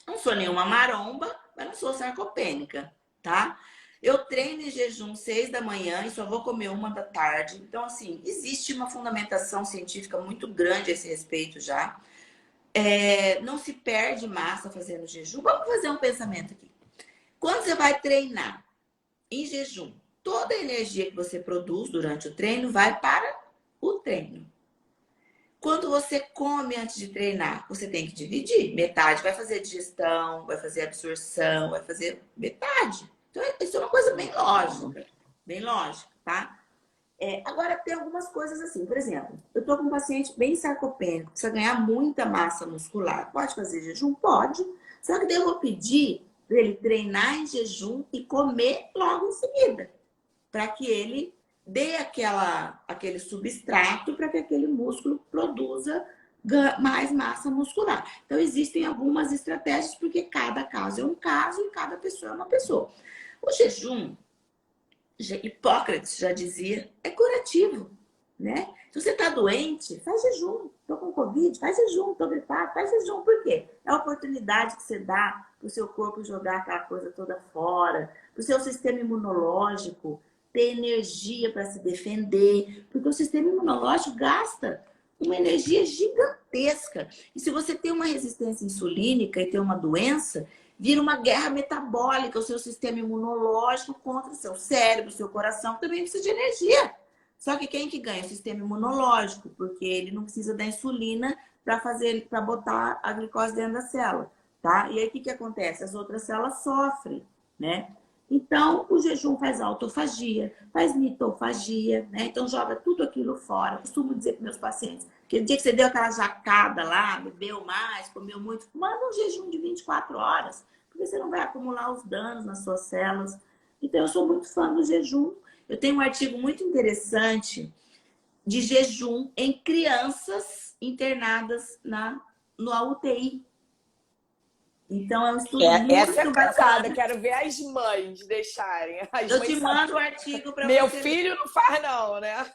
Não sou nenhuma maromba, mas não sou sarcopênica, tá? Eu treino em jejum 6 da manhã e só vou comer 1 da tarde. Então, assim, existe uma fundamentação científica muito grande a esse respeito já. Não se perde massa fazendo jejum. Vamos fazer um pensamento aqui. Quando você vai treinar em jejum, toda a energia que você produz durante o treino vai para o treino. Quando você come antes de treinar, você tem que dividir. Metade vai fazer digestão, vai fazer absorção, vai fazer metade. Então, isso é uma coisa bem lógica, tá? Agora, tem algumas coisas assim. Por exemplo, eu tô com um paciente bem sarcopênico, precisa ganhar muita massa muscular. Pode fazer jejum? Pode. Só que daí eu vou pedir para ele treinar em jejum e comer logo em seguida, para que ele dê aquele substrato para que aquele músculo produza mais massa muscular. Então, existem algumas estratégias, porque cada caso é um caso e cada pessoa é uma pessoa. O jejum, Hipócrates já dizia, é curativo, né? Se você está doente, faz jejum. Estou com Covid, faz jejum. Estou gripado, faz jejum. Por quê? É a oportunidade que você dá para o seu corpo jogar aquela coisa toda fora, para o seu sistema imunológico ter energia para se defender, porque o sistema imunológico gasta uma energia gigantesca. E se você tem uma resistência insulínica e tem uma doença, vira uma guerra metabólica, o seu sistema imunológico contra o seu cérebro, o seu coração, também precisa de energia. Só que quem que ganha? O sistema imunológico, porque ele não precisa da insulina para botar a glicose dentro da célula, tá? E aí o que acontece? As outras células sofrem, né? Então, o jejum faz autofagia, faz mitofagia, né? Então, joga tudo aquilo fora. Eu costumo dizer para meus pacientes, aquele dia que você deu aquela jacada lá, bebeu mais, comeu muito, manda um jejum de 24 horas, porque você não vai acumular os danos nas suas células. Então, eu sou muito fã do jejum. Eu tenho um artigo muito interessante de jejum em crianças internadas na UTI. Então, é um estudo Essa é muito pesada, bacana. quero ver as mães deixarem. As Eu mães te mando o artigo para você. Meu filho não faz não, né?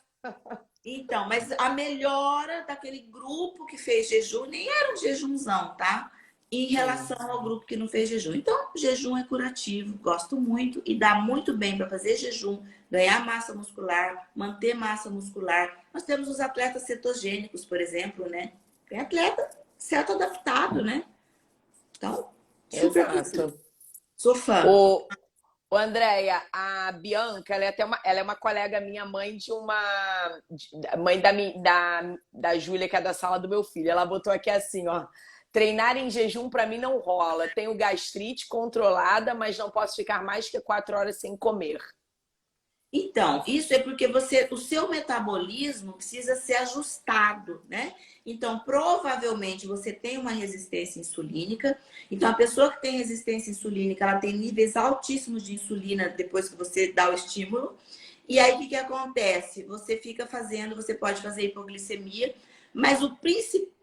Então, mas a melhora daquele grupo que fez jejum nem era um jejumzão, tá? Em relação ao grupo que não fez jejum. Então, jejum é curativo, gosto muito e dá muito bem para fazer jejum, ganhar massa muscular, manter massa muscular. Nós temos os atletas cetogênicos, por exemplo, né? Tem atleta certo adaptado, né? Então, super Exato. sou fã. Ô, Andréia, a Bianca, ela é uma colega minha, mãe da Júlia, que é da sala do meu filho. Ela botou aqui assim, ó. Treinar em jejum para mim não rola. Tenho gastrite controlada, mas não posso ficar mais que 4 horas sem comer. Então, isso é porque o seu metabolismo precisa ser ajustado, né? Então, provavelmente você tem uma resistência insulínica. Então, a pessoa que tem resistência insulínica, ela tem níveis altíssimos de insulina depois que você dá o estímulo. E aí, o que acontece? Você pode fazer hipoglicemia, mas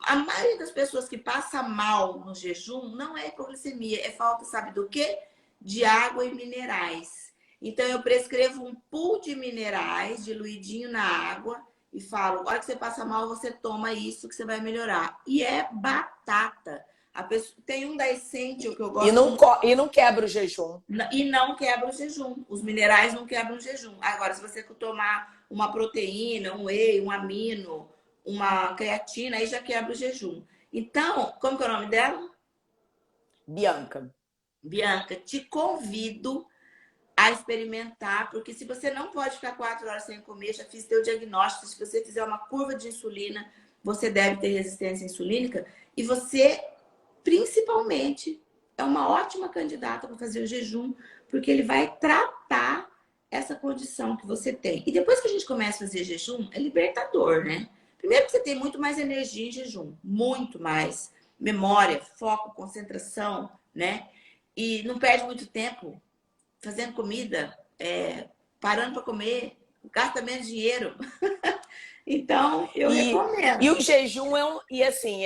a maioria das pessoas que passa mal no jejum não é hipoglicemia, é falta, sabe do quê? De água e minerais. Então, eu prescrevo um pool de minerais diluidinho na água e falo, a hora que você passa mal, você toma isso que você vai melhorar. E é batata. Tem um da Essential que eu E gosto não, muito. e não quebra o jejum. E não quebra o jejum. Os minerais não quebram o jejum. Agora, se você tomar uma proteína, um whey, um amino, uma creatina, aí já quebra o jejum. Então, como que é o nome dela? Bianca. Bianca, te convido a experimentar, porque se você não pode ficar 4 horas sem comer, já fiz teu diagnóstico, se você fizer uma curva de insulina, você deve ter resistência insulínica e você, principalmente, é uma ótima candidata para fazer o jejum, porque ele vai tratar essa condição que você tem. E depois que a gente começa a fazer jejum, é libertador, né? Primeiro que você tem muito mais energia em jejum, muito mais memória, foco, concentração, né? E não perde muito tempo fazendo comida, parando para comer, gasta menos dinheiro. Então, eu E o recomendo. jejum é um. E assim,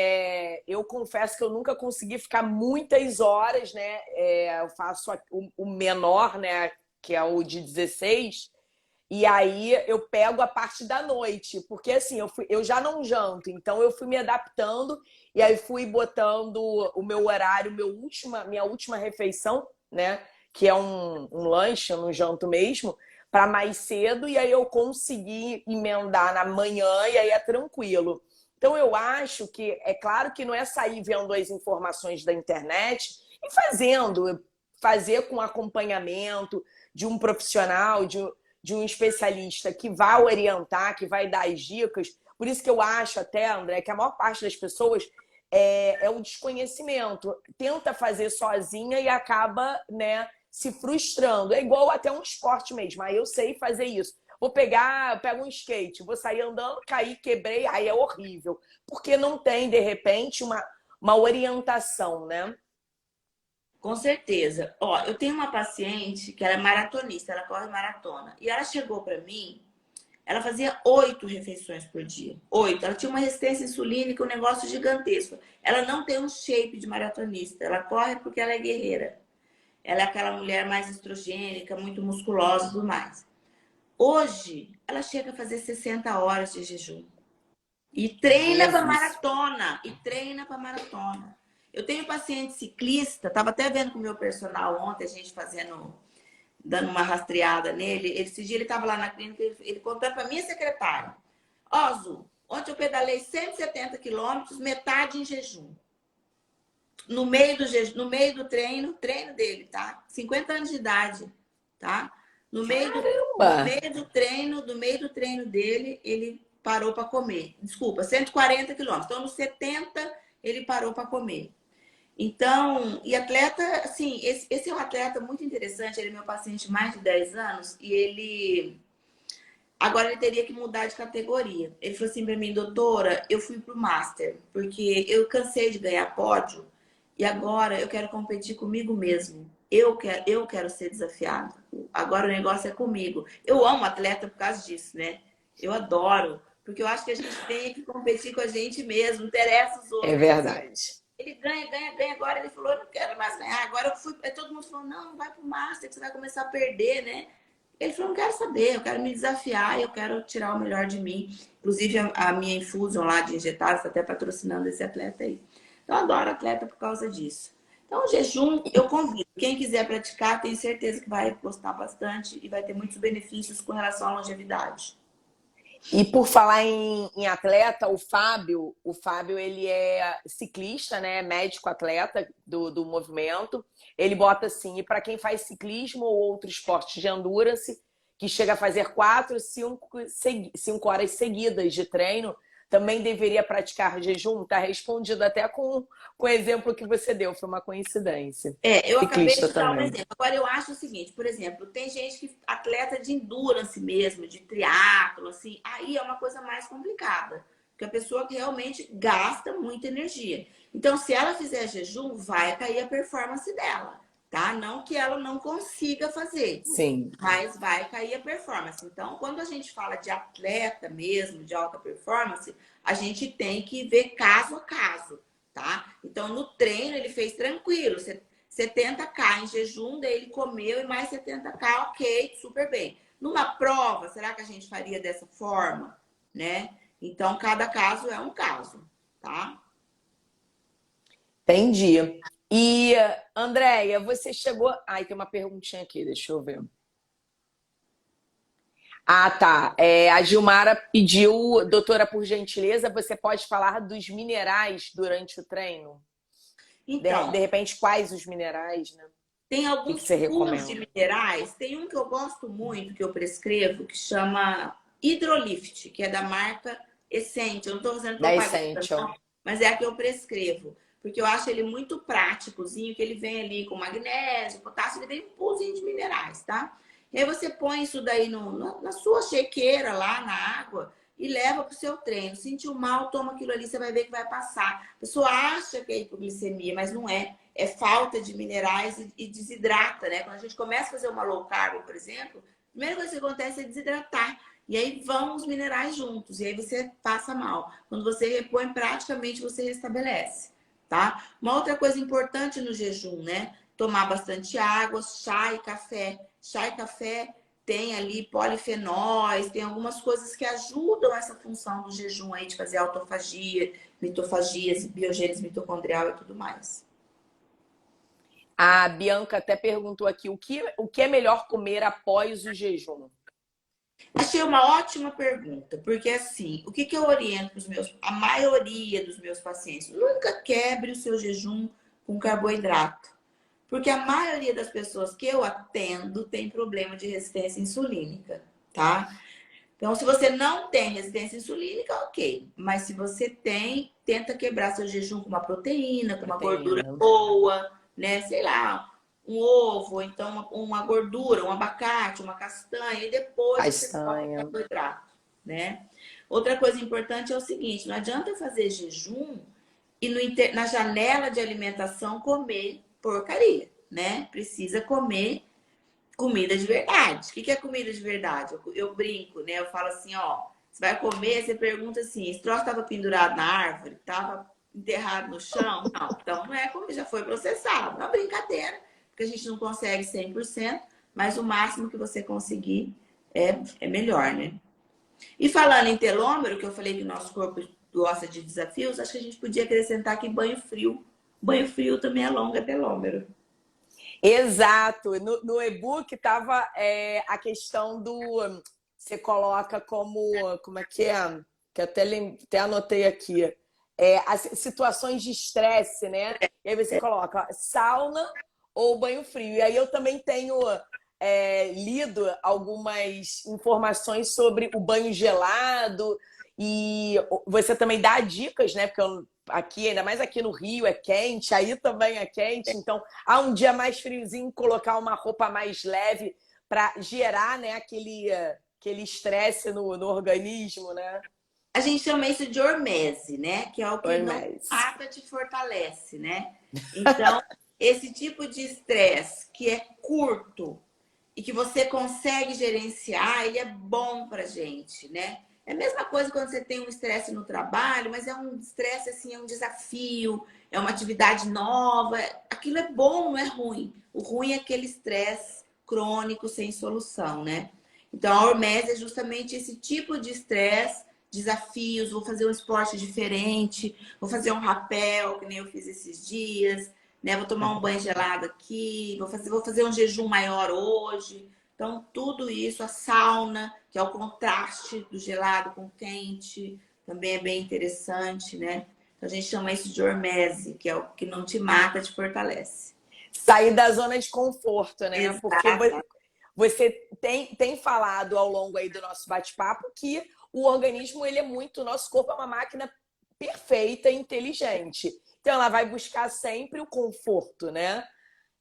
eu confesso que eu nunca consegui ficar muitas horas, né? Eu faço o menor, né? Que é o de 16. E aí eu pego a parte da noite, porque assim, eu já não janto, então eu fui me adaptando e aí fui botando o meu horário, minha última refeição, né? Que é um lanche, eu não janto mesmo, para mais cedo, e aí eu consegui emendar na manhã e aí é tranquilo. Então eu acho que é claro que não é sair vendo as informações da internet e fazer com acompanhamento de um profissional, de um especialista que vai orientar, que vai dar as dicas. Por isso que eu acho até, André, que a maior parte das pessoas é o desconhecimento. Tenta fazer sozinha e acaba, né, se frustrando. É igual até um esporte mesmo. Aí eu sei fazer isso. Pego um skate, vou sair andando, caí, quebrei, aí é horrível. Porque não tem, de repente, uma orientação, né? Com certeza. Ó, eu tenho uma paciente que ela é maratonista, ela corre maratona. E ela chegou para mim, ela fazia 8 refeições por dia. 8. Ela tinha uma resistência insulínica, um negócio gigantesco. Ela não tem um shape de maratonista. Ela corre porque ela é guerreira. Ela é aquela mulher mais estrogênica, muito musculosa e tudo mais. Hoje, ela chega a fazer 60 horas de jejum. E treina para Jesus. maratona. E treina para maratona. Eu tenho paciente ciclista, estava até vendo com o meu personal ontem, a gente dando uma rastreada nele. Esse dia ele estava lá na clínica, ele contou para minha secretária. Ó, Zu, ontem eu pedalei 170 quilômetros, metade em jejum. No meio do treino dele, tá? 50 anos de idade, tá? No Caramba! meio do treino dele, ele parou para comer. Desculpa, 140 quilômetros. Então, nos 70, ele parou para comer. Então, e atleta, assim, esse é um atleta muito interessante. Ele é meu paciente de mais de 10 anos e agora ele teria que mudar de categoria. Ele falou assim para mim, doutora, eu fui pro Master, porque eu cansei de ganhar pódio e agora eu quero competir comigo mesmo. Eu quero ser desafiado. Agora o negócio é comigo. Eu amo atleta por causa disso, né? Eu adoro, porque eu acho que a gente tem que competir com a gente mesmo, não interessa os É outros. Ele falou assim, verdade. ele ganha. Agora ele falou, eu não quero mais ganhar. Agora eu fui. Todo mundo falou, não vai pro Master, que você vai começar a perder, né? Ele falou, não quero saber, eu quero me desafiar, eu quero tirar o melhor de mim. Inclusive, a minha Infusion lá de injetáveis está até patrocinando esse atleta aí. Então, eu adoro atleta por causa disso. Então, o jejum, eu convido. Quem quiser praticar, tenho certeza que vai gostar bastante e vai ter muitos benefícios com relação à longevidade. E por falar em atleta, o Fábio ele é ciclista, né? Médico atleta do movimento. Ele bota assim, e para quem faz ciclismo ou outro esporte de endurance, que chega a fazer 4, 5 horas seguidas de treino, também deveria praticar jejum. Tá respondido até com o exemplo que você deu, foi uma coincidência. Eu acabei Ciclista de dar um também. exemplo. Agora, eu acho o seguinte, por exemplo, tem gente que atleta de endurance mesmo, de triatlo, assim, aí é uma coisa mais complicada, porque a pessoa que realmente gasta muita energia. Então, se ela fizer jejum, vai cair a performance dela, tá? Não que ela não consiga fazer, Sim. mas vai cair a performance. Então, quando a gente fala de atleta mesmo, de alta performance, a gente tem que ver caso a caso, tá? Então, no treino, ele fez tranquilo. 70K em jejum, daí ele comeu e mais 70K, ok, super bem. Numa prova, será que a gente faria dessa forma? Né? Então, cada caso é um caso, tá? Entendi. E, Andréia, você chegou. Ai, tem uma perguntinha aqui, deixa eu ver. Ah, tá. A Gilmara pediu, doutora, por gentileza, você pode falar dos minerais durante o treino? De Então, repente, quais os minerais, né? O tem que que alguns você puros de recomenda? minerais. Tem um que eu gosto muito, que eu prescrevo, que chama Hidrolift, que é da marca Essente. Eu não estou fazendo Da propaganda, Essential. não, mas é a que eu prescrevo. Porque eu acho ele muito práticozinho, que ele vem ali com magnésio, potássio, ele vem um purzinho de minerais, tá? E aí você põe isso daí na sua chequeira lá na água e leva para o seu treino. Sentiu mal, toma aquilo ali, você vai ver que vai passar. A pessoa acha que é hipoglicemia, mas não é. É falta de minerais e desidrata, né? Quando a gente começa a fazer uma low carb, por exemplo, a primeira coisa que acontece é desidratar. E aí vão os minerais juntos, e aí você passa mal. Quando você repõe, praticamente você restabelece, tá? Uma outra coisa importante no jejum, né? Tomar bastante água, chá e café. Chá e café tem ali polifenóis, tem algumas coisas que ajudam essa função do jejum aí de fazer autofagia, mitofagia, biogênese mitocondrial e tudo mais. A Bianca até perguntou aqui o que é melhor comer após o jejum? Achei uma ótima pergunta, porque assim, o que, que eu oriento para os meus, a maioria dos meus pacientes? Nunca quebre o seu jejum com carboidrato, porque a maioria das pessoas que eu atendo tem problema de resistência insulínica, tá? Então, se você não tem resistência insulínica, ok. Mas se você tem, tenta quebrar seu jejum com uma proteína, com uma gordura Proteína. boa, né? Sei lá, um ovo, então uma gordura, um abacate, uma castanha, e depois você come o Castanha. carboidrato, né? Outra coisa importante é o seguinte: não adianta fazer jejum e na janela de alimentação comer porcaria, né? Precisa comer comida de verdade. O que é comida de verdade? Eu brinco, né? Eu falo assim, ó, você vai comer, você pergunta assim, esse troço estava pendurado na árvore, estava enterrado no chão? Não, então não é comida, já foi processado. É uma brincadeira, porque a gente não consegue 100%, mas o máximo que você conseguir é melhor, né? E falando em telômero, que eu falei que o nosso corpo gosta de desafios, acho que a gente podia acrescentar aqui banho frio. Banho frio também alonga telômero. Exato. No e-book estava a questão do. Você coloca como. Como é que é? Que eu até anotei aqui. As situações de estresse, né? E aí você coloca ó, sauna ou banho frio. E aí eu também tenho lido algumas informações sobre o banho gelado. E você também dá dicas, né? Porque aqui, ainda mais aqui no Rio, é quente, aí também é quente. Então, um dia mais friozinho, colocar uma roupa mais leve para gerar, né, aquele estresse no organismo, né? A gente chama isso de hormese, né? Que é o que Oi, não Mes. mata, te fortalece, né? Então, esse tipo de estresse que é curto e que você consegue gerenciar, ele é bom pra gente, né? É a mesma coisa quando você tem um estresse no trabalho, mas é um estresse assim, é um desafio, é uma atividade nova. Aquilo é bom, não é ruim. O ruim é aquele estresse crônico sem solução, né? Então, a hormese é justamente esse tipo de estresse, desafios, vou fazer um esporte diferente, vou fazer um rapel, que nem eu fiz esses dias, né? Vou tomar um banho gelado aqui, vou fazer um jejum maior hoje. Então, tudo isso, a sauna, que é o contraste do gelado com o quente, também é bem interessante, né? Então, a gente chama isso de hormese, que é o que não te mata, te fortalece. Sair da zona de conforto, né? Porque Exato. você tem falado ao longo aí do nosso bate-papo que o organismo, ele é muito, o nosso corpo é uma máquina perfeita e inteligente. Então ela vai buscar sempre o conforto, né?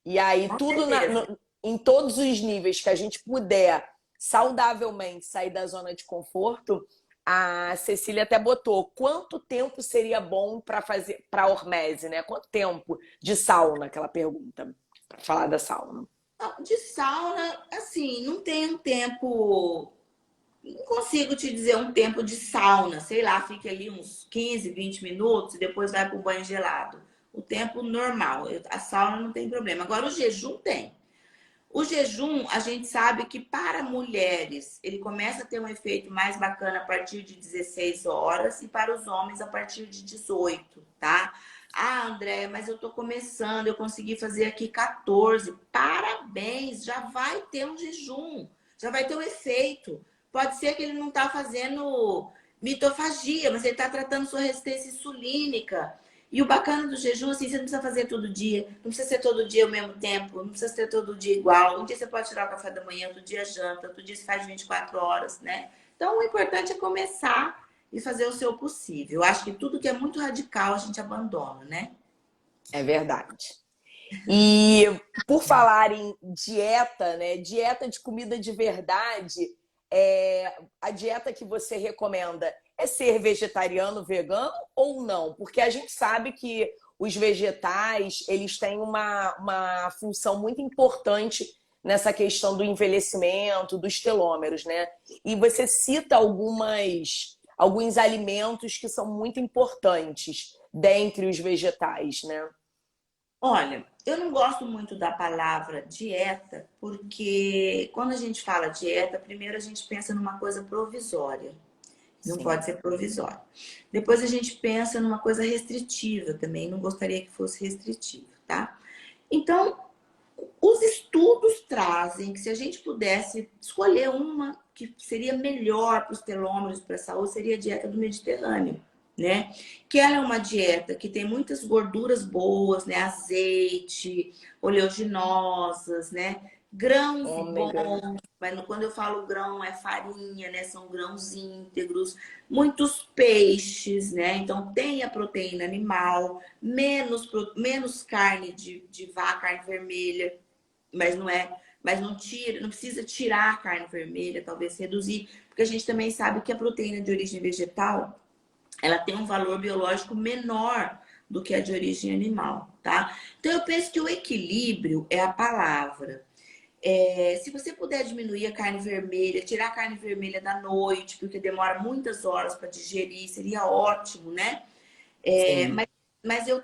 E aí Com tudo certeza. em todos os níveis que a gente puder saudavelmente sair da zona de conforto, a Cecília até botou quanto tempo seria bom para fazer para hormese, né? Quanto tempo de sauna, aquela pergunta, para falar da sauna. De sauna, assim, não tem um tempo. Não consigo te dizer um tempo de sauna. Sei lá, fica ali uns 15, 20 minutos e depois vai para o banho gelado. O tempo normal. A sauna não tem problema. Agora, o jejum tem. O jejum, a gente sabe que para mulheres, ele começa a ter um efeito mais bacana a partir de 16 horas e para os homens a partir de 18, tá? Ah, André, mas eu tô começando, eu consegui fazer aqui 14. Parabéns, já vai ter um jejum, já vai ter um efeito. Pode ser que ele não tá fazendo mitofagia, mas ele tá tratando sua resistência insulínica. E o bacana do jejum, assim, você não precisa fazer todo dia, não precisa ser todo dia ao mesmo tempo, não precisa ser todo dia igual. Um dia você pode tirar o café da manhã, outro dia janta, outro dia você faz 24 horas, né? Então, o importante é começar e fazer o seu possível. Eu acho que tudo que é muito radical a gente abandona, né? É verdade. E por falar em dieta, né? Dieta de comida de verdade, a dieta que você recomenda é ser vegetariano, vegano ou não? Porque a gente sabe que os vegetais, eles têm uma função muito importante nessa questão do envelhecimento, dos telômeros, né? E você cita alguns alimentos que são muito importantes dentre os vegetais, né? Olha, eu não gosto muito da palavra dieta, porque quando a gente fala dieta, primeiro a gente pensa numa coisa provisória. Não Sim. pode ser provisório. Depois a gente pensa numa coisa restritiva também, não gostaria que fosse restritivo, tá? Então, os estudos trazem que se a gente pudesse escolher uma que seria melhor para os telômeros, para a saúde, seria a dieta do Mediterrâneo, né? Que ela é uma dieta que tem muitas gorduras boas, né? Azeite, oleaginosas, né? Grãos Ômega. bons, mas quando eu falo grão é farinha, né? São grãos íntegros, muitos peixes, né? Então tem a proteína animal, menos carne de vaca, carne vermelha, mas não é, mas não tira, não precisa tirar a carne vermelha, talvez reduzir, porque a gente também sabe que a proteína de origem vegetal, ela tem um valor biológico menor do que a de origem animal, tá? Então eu penso que o equilíbrio é a palavra. Se você puder diminuir a carne vermelha, tirar a carne vermelha da noite, porque demora muitas horas para digerir, seria ótimo, né? É, Sim. mas, mas eu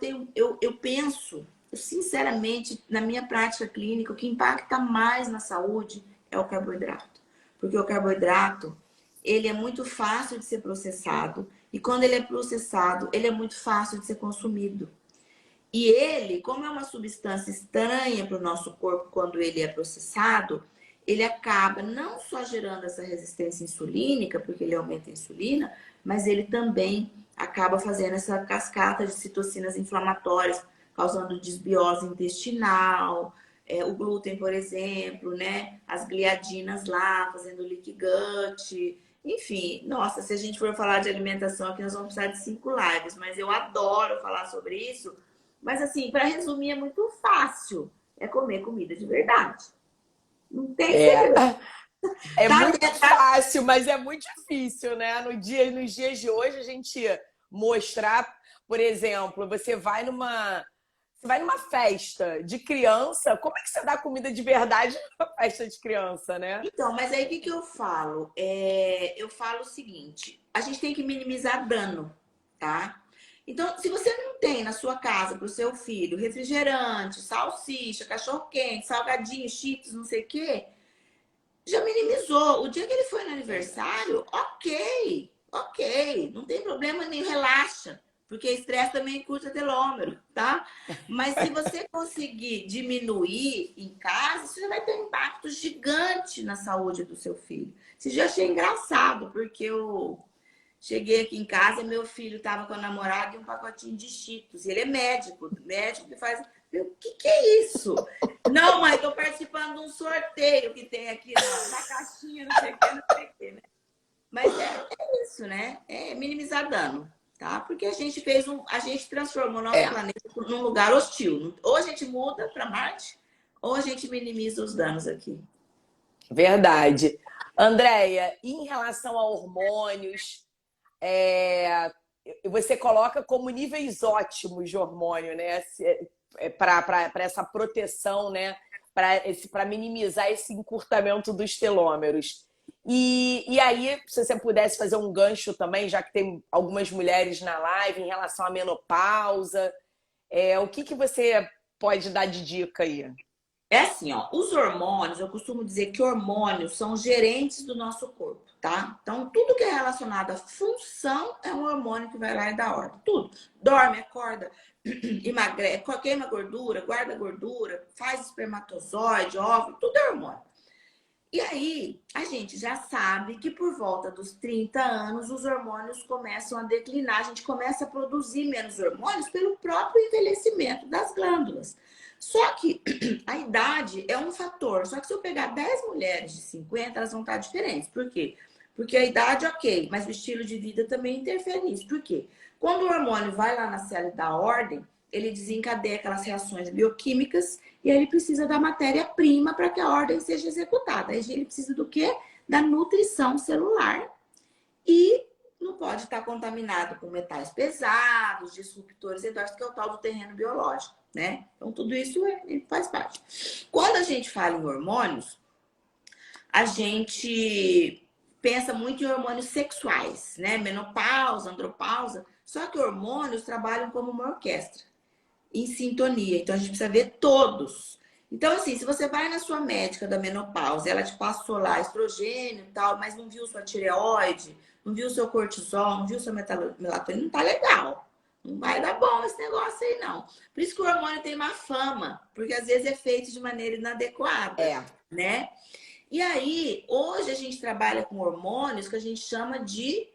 penso, sinceramente, na minha prática clínica, o que impacta mais na saúde é o carboidrato. Porque o carboidrato, ele é muito fácil de ser processado. E quando ele é processado, ele é muito fácil de ser consumido. E ele, como é uma substância estranha para o nosso corpo quando ele é processado, ele acaba não só gerando essa resistência insulínica, porque ele aumenta a insulina, mas ele também acaba fazendo essa cascata de citocinas inflamatórias, causando desbiose intestinal, o glúten, por exemplo, né? As gliadinas lá, fazendo leaky gut. Enfim, nossa, se a gente for falar de alimentação aqui, nós vamos precisar de 5 lives, mas eu adoro falar sobre isso. Mas assim, para resumir, é muito fácil. É comer comida de verdade. Não tem É, segredo. é Tá, muito fácil, mas é muito difícil, né? Nos dias de hoje, a gente mostrar, por exemplo, você vai numa festa de criança, como é que você dá comida de verdade numa festa de criança, né? então, mas aí o que, que eu falo? Eu falo o seguinte: a gente tem que minimizar dano, tá? Então, se você não tem na sua casa para o seu filho refrigerante, salsicha, cachorro-quente, salgadinho, cheetos, não sei o quê, já minimizou. O dia que ele foi no aniversário, ok, ok, não tem problema nenhum, relaxa, porque estresse também curta telômero, tá? Mas se você conseguir diminuir em casa, você já vai ter um impacto gigante na saúde do seu filho. Você já achei engraçado, porque eu cheguei aqui em casa, meu filho estava com a namorada e um pacotinho de Cheetos. Ele é médico, médico que faz. O que é isso? Não, mãe, estou participando de um sorteio que tem aqui na caixinha, não sei o que, não sei o que, né? Mas é isso, né? É minimizar dano, tá? Porque a gente transformou o nosso É, planeta num lugar hostil. Ou a gente muda para Marte, ou a gente minimiza os danos aqui. verdade. Andréia, em relação a hormônios, você coloca como níveis ótimos de hormônio, né? Para essa proteção, né? Para minimizar esse encurtamento dos telômeros. E aí, se você pudesse fazer um gancho também, já que tem algumas mulheres na live em relação à menopausa, o que você pode dar de dica aí? É assim, ó, os hormônios, eu costumo dizer que hormônios são gerentes do nosso corpo, tá? Então, tudo que é relacionado à função é um hormônio que vai lá e dá ordem. Tudo. Dorme, acorda, emagrece, queima gordura, guarda gordura, faz espermatozoide, óvulo, tudo é hormônio. E aí, a gente já sabe que por volta dos 30 anos, os hormônios começam a declinar, a gente começa a produzir menos hormônios pelo próprio envelhecimento das glândulas. Só que a idade é um fator. Só que se eu pegar 10 mulheres de 50, elas vão estar diferentes. Por quê? Porque a idade, ok, mas o estilo de vida também interfere nisso. Por quê? Quando o hormônio vai lá na célula e dá ordem, ele desencadeia aquelas reações bioquímicas e aí ele precisa da matéria-prima para que a ordem seja executada. Aí ele precisa do quê? Da nutrição celular e não pode estar contaminado com metais pesados, disruptores endócrinos, que é o tal do terreno biológico, né? Então, tudo isso faz parte. Quando a gente fala em hormônios, a gente pensa muito em hormônios sexuais, né? Menopausa, andropausa. Só que hormônios trabalham como uma orquestra, em sintonia. Então, a gente precisa ver todos. Então, assim, se você vai na sua médica da menopausa, ela te passou lá estrogênio e tal, mas não viu sua tireoide, não viu seu cortisol, não viu sua melatonina, não tá legal. Não vai dar bom esse negócio aí, não. Por isso que o hormônio tem má fama, porque às vezes é feito de maneira inadequada, né? E aí, hoje a gente trabalha com hormônios que a gente chama de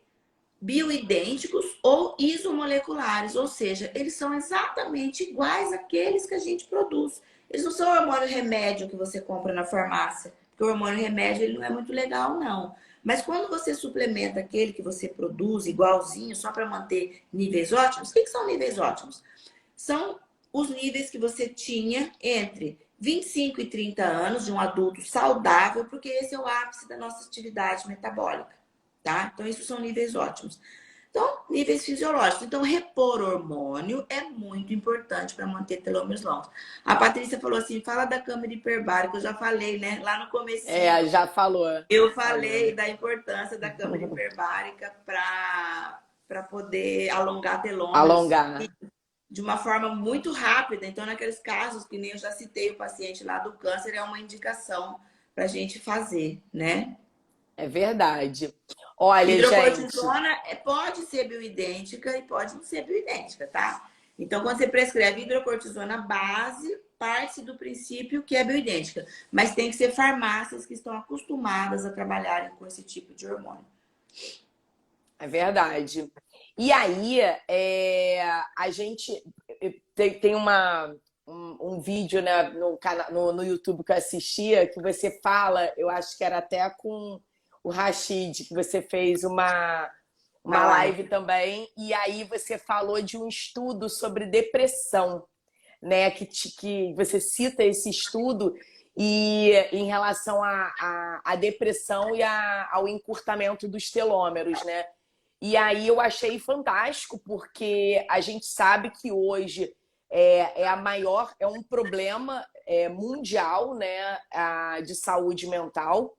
bioidênticos ou isomoleculares, ou seja, eles são exatamente iguais àqueles que a gente produz. Eles não são hormônio remédio que você compra na farmácia, porque o hormônio remédio ele não é muito legal, não. Mas quando você suplementa aquele que você produz igualzinho, só para manter níveis ótimos, o que são níveis ótimos? São os níveis que você tinha entre 25 e 30 anos de um adulto saudável, porque esse é o ápice da nossa atividade metabólica, tá? Então, isso são níveis ótimos. Então, níveis fisiológicos. Então, repor hormônio é muito importante para manter telômeros longos. A Patrícia falou assim, fala da câmara hiperbárica, eu já falei, né? Lá no comecinho. Já falou. Eu falei da importância da câmara hiperbárica para poder alongar telômeros. Alongar. De uma forma muito rápida. Então, naqueles casos que nem eu já citei o paciente lá do câncer, é uma indicação para a gente fazer, né? É verdade. Olha, hidrocortisona gente... pode ser bioidêntica e pode não ser bioidêntica, tá? Então, quando você prescreve hidrocortisona base, parte do princípio que é bioidêntica. Mas tem que ser farmácias que estão acostumadas a trabalharem com esse tipo de hormônio. É verdade. E aí, a gente tem um vídeo, né, no YouTube que eu assistia, que você fala, eu acho que era até com o Rashid, que você fez uma live também, e aí você falou de um estudo sobre depressão, né, que você cita esse estudo e em relação à depressão e ao encurtamento dos telômeros, né? E aí eu achei fantástico, porque a gente sabe que hoje é um problema mundial, né, de saúde mental.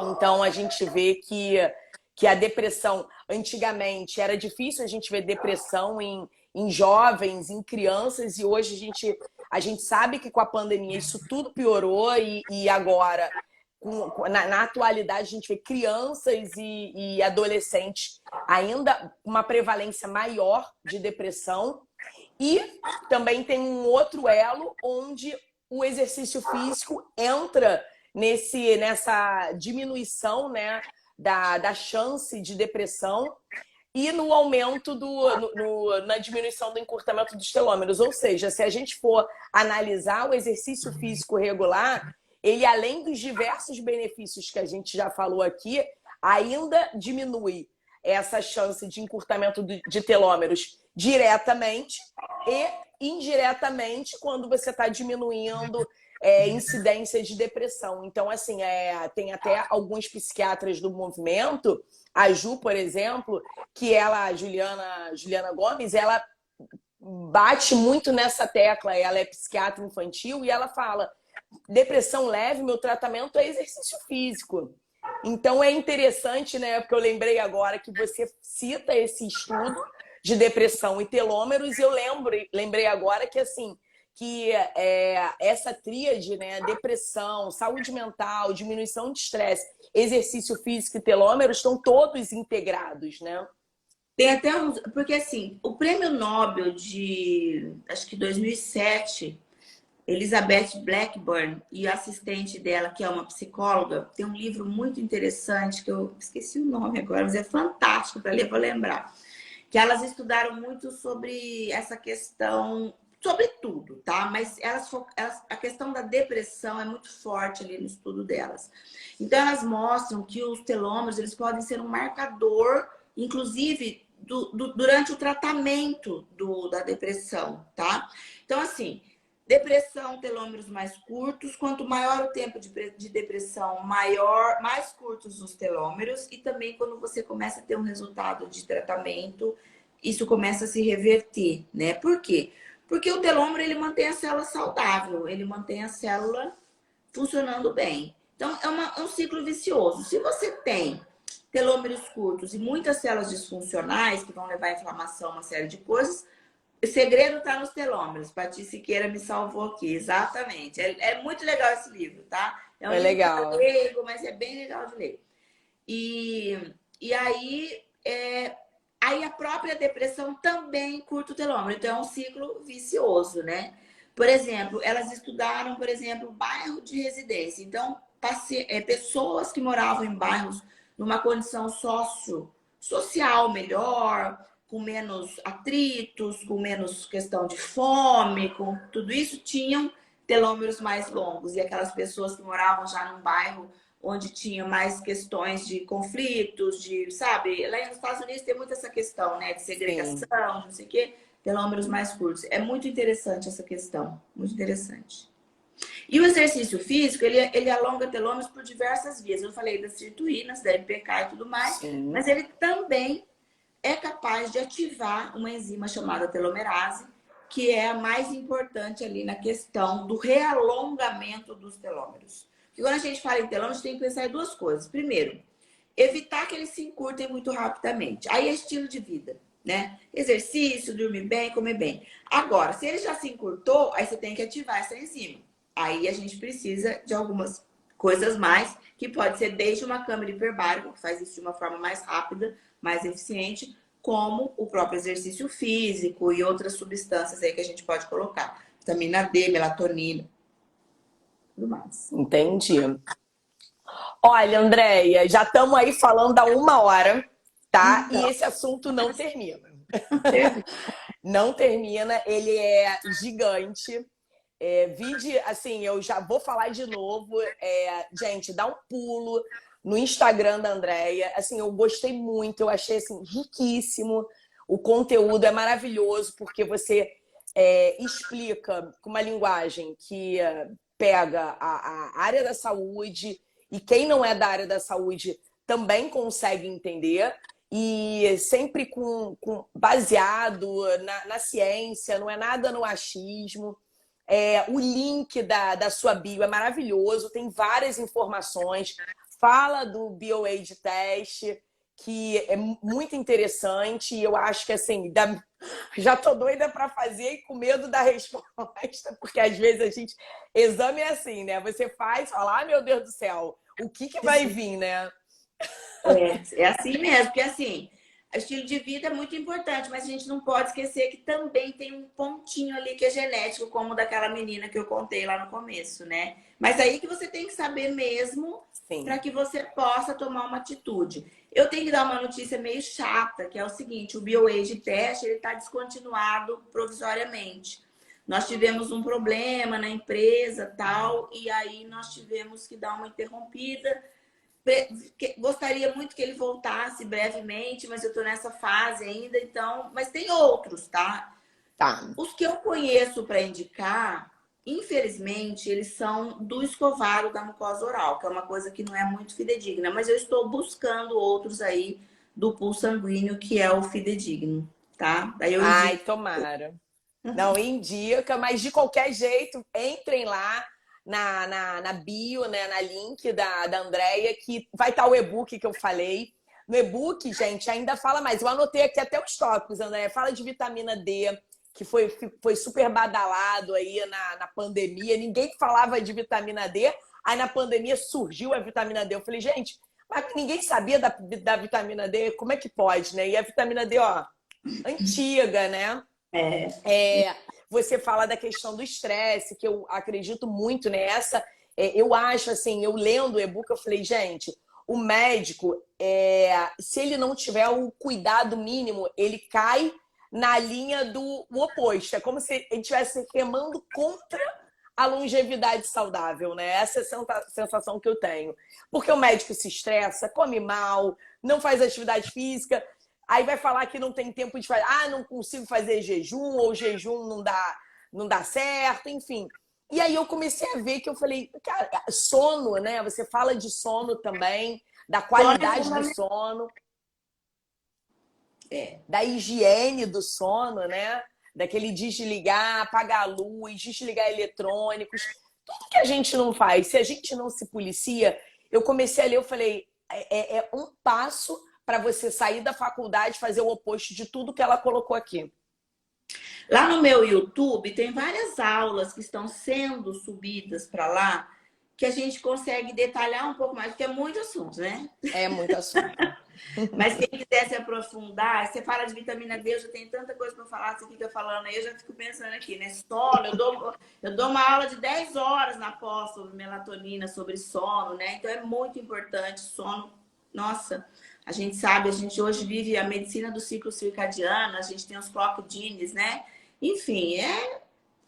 Então a gente vê que a depressão, antigamente era difícil a gente ver depressão em jovens, em crianças, e hoje a gente sabe que com a pandemia isso tudo piorou e agora na atualidade, a gente vê crianças e adolescentes ainda uma prevalência maior de depressão. E também tem um outro elo onde o exercício físico entra nessa diminuição, né, da chance de depressão e no aumento na diminuição do encurtamento dos telômeros. Ou seja, se a gente for analisar o exercício físico regular, ele, além dos diversos benefícios que a gente já falou aqui, ainda diminui essa chance de encurtamento de telômeros diretamente e indiretamente quando você está diminuindo incidência de depressão. Então, assim, tem até alguns psiquiatras do movimento, a Ju, por exemplo, que a Juliana Gomes, ela bate muito nessa tecla, ela é psiquiatra infantil e ela fala: depressão leve, meu tratamento é exercício físico. Então é interessante, né? Porque eu lembrei agora que você cita esse estudo de depressão e telômeros, e eu lembrei agora que assim, que essa tríade, né, depressão, saúde mental, diminuição de estresse, exercício físico e telômeros estão todos integrados, né? Tem até uns. Porque assim, o prêmio Nobel de acho que 2007, Elizabeth Blackburn e a assistente dela, que é uma psicóloga, tem um livro muito interessante que eu esqueci o nome agora, mas é fantástico para ler, para lembrar. Que elas estudaram muito sobre essa questão, sobre tudo, tá? Mas a questão da depressão é muito forte ali no estudo delas. Então elas mostram que os telômeros eles podem ser um marcador, inclusive durante o tratamento da depressão, tá? Então assim, depressão, telômeros mais curtos. Quanto maior o tempo de depressão, mais curtos os telômeros. E também quando você começa a ter um resultado de tratamento, isso começa a se reverter, né? Por quê? Porque o telômero, ele mantém a célula saudável, ele mantém a célula funcionando bem. Então, é um ciclo vicioso. Se você tem telômeros curtos e muitas células disfuncionais, que vão levar à inflamação, uma série de coisas, o segredo está nos telômeros. Pati Siqueira me salvou aqui, exatamente. É muito legal esse livro, tá? É um livro legal. leigo, mas é bem legal de ler. E aí, aí a própria depressão também curta o telômero. Então é um ciclo vicioso, né? Por exemplo, elas estudaram, por exemplo, bairro de residência. Então, pessoas que moravam em bairros numa condição social melhor, com menos atritos, com menos questão de fome, com tudo isso, tinham telômeros mais longos. E aquelas pessoas que moravam já num bairro onde tinha mais questões de conflitos, sabe? Lá nos Estados Unidos tem muito essa questão, né? De segregação, Sim. não sei o quê, telômeros mais curtos. É muito interessante essa questão, muito interessante. E o exercício físico, ele alonga telômeros por diversas vias. Eu falei das sirtuínas, da MPK e tudo mais, Sim. mas ele também é capaz de ativar uma enzima chamada telomerase, que é a mais importante ali na questão do realongamento dos telômeros. Porque quando a gente fala em telômeros, a gente tem que pensar em duas coisas. Primeiro, evitar que eles se encurtem muito rapidamente. Aí é estilo de vida, né? Exercício, dormir bem, comer bem. Agora, se ele já se encurtou, aí você tem que ativar essa enzima. Aí a gente precisa de algumas coisas mais, que pode ser desde uma câmara hiperbárica, que faz isso de uma forma mais rápida, mais eficiente, como o próprio exercício físico e outras substâncias aí que a gente pode colocar. Vitamina D, melatonina, tudo mais. Entendi. Olha, Andréia, já estamos aí falando há 1 hora, tá? E Então, esse assunto não termina. Não termina, ele é gigante. Vide, assim, eu já vou falar de novo. Gente, dá um pulo no Instagram da Andréia. Assim, eu gostei muito, eu achei assim, riquíssimo. O conteúdo é maravilhoso, porque você explica com uma linguagem que pega a área da saúde e quem não é da área da saúde também consegue entender. E sempre baseado na ciência, não é nada no achismo. O link da sua bio é maravilhoso, tem várias informações. Fala do BioAge Test, que é muito interessante. E eu acho que assim, já tô doida para fazer e com medo da resposta, porque às vezes a gente. Exame é assim, né? Você faz, fala, ah, meu Deus do céu, o que vai vir, né? É assim mesmo, porque assim, o estilo de vida é muito importante, mas a gente não pode esquecer que também tem um pontinho ali que é genético, como daquela menina que eu contei lá no começo, né? Mas aí que você tem que saber mesmo para Sim. que você possa tomar uma atitude. Eu tenho que dar uma notícia meio chata, que é o seguinte, o BioAge Test, ele está descontinuado provisoriamente. Nós tivemos um problema na empresa, tal, e aí nós tivemos que dar uma interrompida. Gostaria muito que ele voltasse brevemente, mas eu estou nessa fase ainda, então. Mas tem outros, tá? Tá. Os que eu conheço para indicar, infelizmente, eles são do escovado da mucosa oral, que é uma coisa que não é muito fidedigna, mas eu estou buscando outros aí do pulso sanguíneo, que é o fidedigno, tá? Daí eu Ai, indico. tomara. Não indica, mas de qualquer jeito, entrem lá na bio, né, na link da Andrea, que vai estar o e-book que eu falei. No e-book, gente, ainda fala mais. Eu anotei aqui até os tópicos, Andréia. Fala de vitamina D, que foi super badalado aí na pandemia, ninguém falava de vitamina D, aí na pandemia surgiu a vitamina D. Eu falei, gente, mas ninguém sabia da vitamina D, como é que pode, né? E a vitamina D, ó, antiga, né? É. Você fala da questão do estresse, que eu acredito muito nessa. Eu acho, assim, eu lendo o e-book, eu falei, gente, o médico, se ele não tiver o cuidado mínimo, ele cai na linha do oposto. É como se ele estivesse remando contra a longevidade saudável, né? Essa é a sensação que eu tenho. Porque o médico se estressa, come mal, não faz atividade física, aí vai falar que não tem tempo de fazer, não consigo fazer jejum, ou jejum não dá certo, enfim. E aí eu comecei a ver que eu falei, cara, sono, né? Você fala de sono também, da Sono é qualidade do fundamental. sono, É. da higiene do sono, né? Daquele desligar, apagar a luz, desligar eletrônicos, tudo que a gente não faz. Se a gente não se policia, eu comecei a ler, eu falei, é um passo para você sair da faculdade e fazer o oposto de tudo que ela colocou aqui. Lá no meu YouTube tem várias aulas que estão sendo subidas para lá que a gente consegue detalhar um pouco mais, porque é muito assunto, né? É muito assunto. Mas quem quiser se aprofundar, você fala de vitamina D, eu já tenho tanta coisa para falar, você fica falando aí, eu já fico pensando aqui, né? Sono, eu dou uma aula de 10 horas na pós sobre melatonina, sobre sono, né? Então é muito importante, sono. Nossa, a gente sabe, a gente hoje vive a medicina do ciclo circadiano, a gente tem os clock genes, né? Enfim,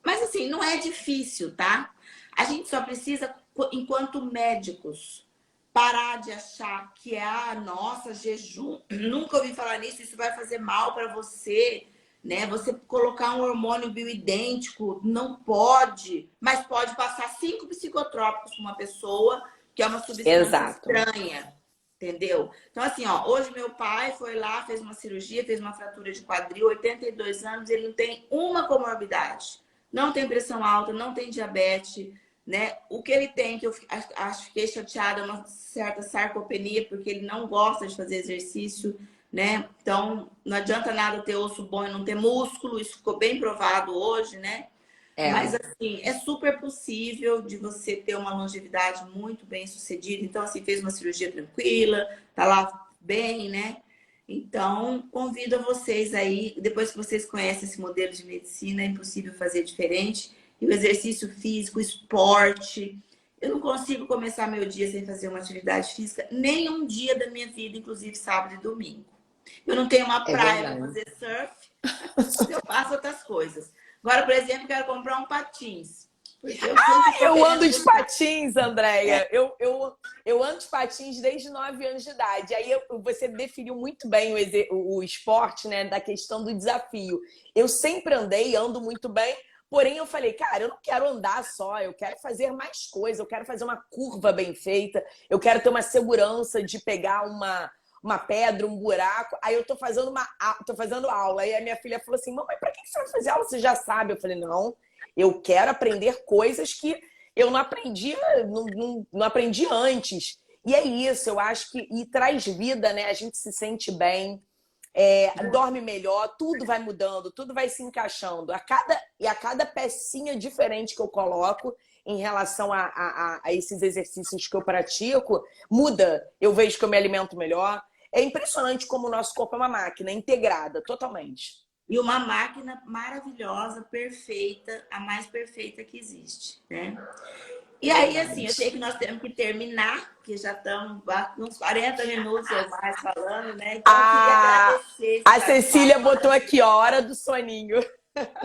mas assim, não é difícil, tá? A gente só precisa, enquanto médicos, parar de achar que nossa, jejum, nunca ouvi falar nisso, isso vai fazer mal para você, né? Você colocar um hormônio bioidêntico, não pode, mas pode passar 5 psicotrópicos para uma pessoa, que é uma substância Exato. estranha, entendeu? Então, assim, ó, hoje meu pai foi lá, fez uma cirurgia, fez uma fratura de quadril, 82 anos, ele não tem uma comorbidade. Não tem pressão alta, não tem diabetes, né? O que ele tem, que eu acho que é chateada, é uma certa sarcopenia, porque ele não gosta de fazer exercício, né? Então, não adianta nada ter osso bom e não ter músculo, isso ficou bem provado hoje, né? Mas, assim, é super possível de você ter uma longevidade muito bem sucedida. Então, assim, fez uma cirurgia tranquila, tá lá bem, né? Então, convido a vocês aí, depois que vocês conhecem esse modelo de medicina, é impossível fazer diferente. E o exercício físico, o esporte. Eu não consigo começar meu dia sem fazer uma atividade física, nem um dia da minha vida, inclusive sábado e domingo. Eu não tenho uma É praia para verdade. fazer surf, mas eu faço outras coisas. Agora, por exemplo, quero comprar um patins. Porque eu sempre estou Eu ando querendo de testar. patins, Andréia. Eu ando de patins desde 9 anos de idade. Aí você definiu muito bem o esporte, né? Da questão do desafio. Eu sempre andei, ando muito bem, porém eu falei, cara, eu não quero andar só, eu quero fazer mais coisa, eu quero fazer uma curva bem feita, eu quero ter uma segurança de pegar uma pedra, um buraco. Aí eu tô fazendo aula. Aí a minha filha falou assim: mamãe, pra que você vai fazer aula? Você já sabe. Eu falei, não. Eu quero aprender coisas que eu não aprendi, não aprendi antes. E é isso, eu acho que e traz vida, né? A gente se sente bem, dorme melhor, tudo vai mudando, tudo vai se encaixando. A cada pecinha diferente que eu coloco em relação a esses exercícios que eu pratico, muda. Eu vejo que eu me alimento melhor. É impressionante como o nosso corpo é uma máquina integrada, totalmente. E uma máquina maravilhosa, perfeita, a mais perfeita que existe, né? E aí, assim, eu sei Verdade. que nós temos que terminar, porque já estamos uns 40 minutos ou mais falando, né? Então, eu queria A, agradecer esse a bate-papo Cecília botou aqui, ó, hora do soninho.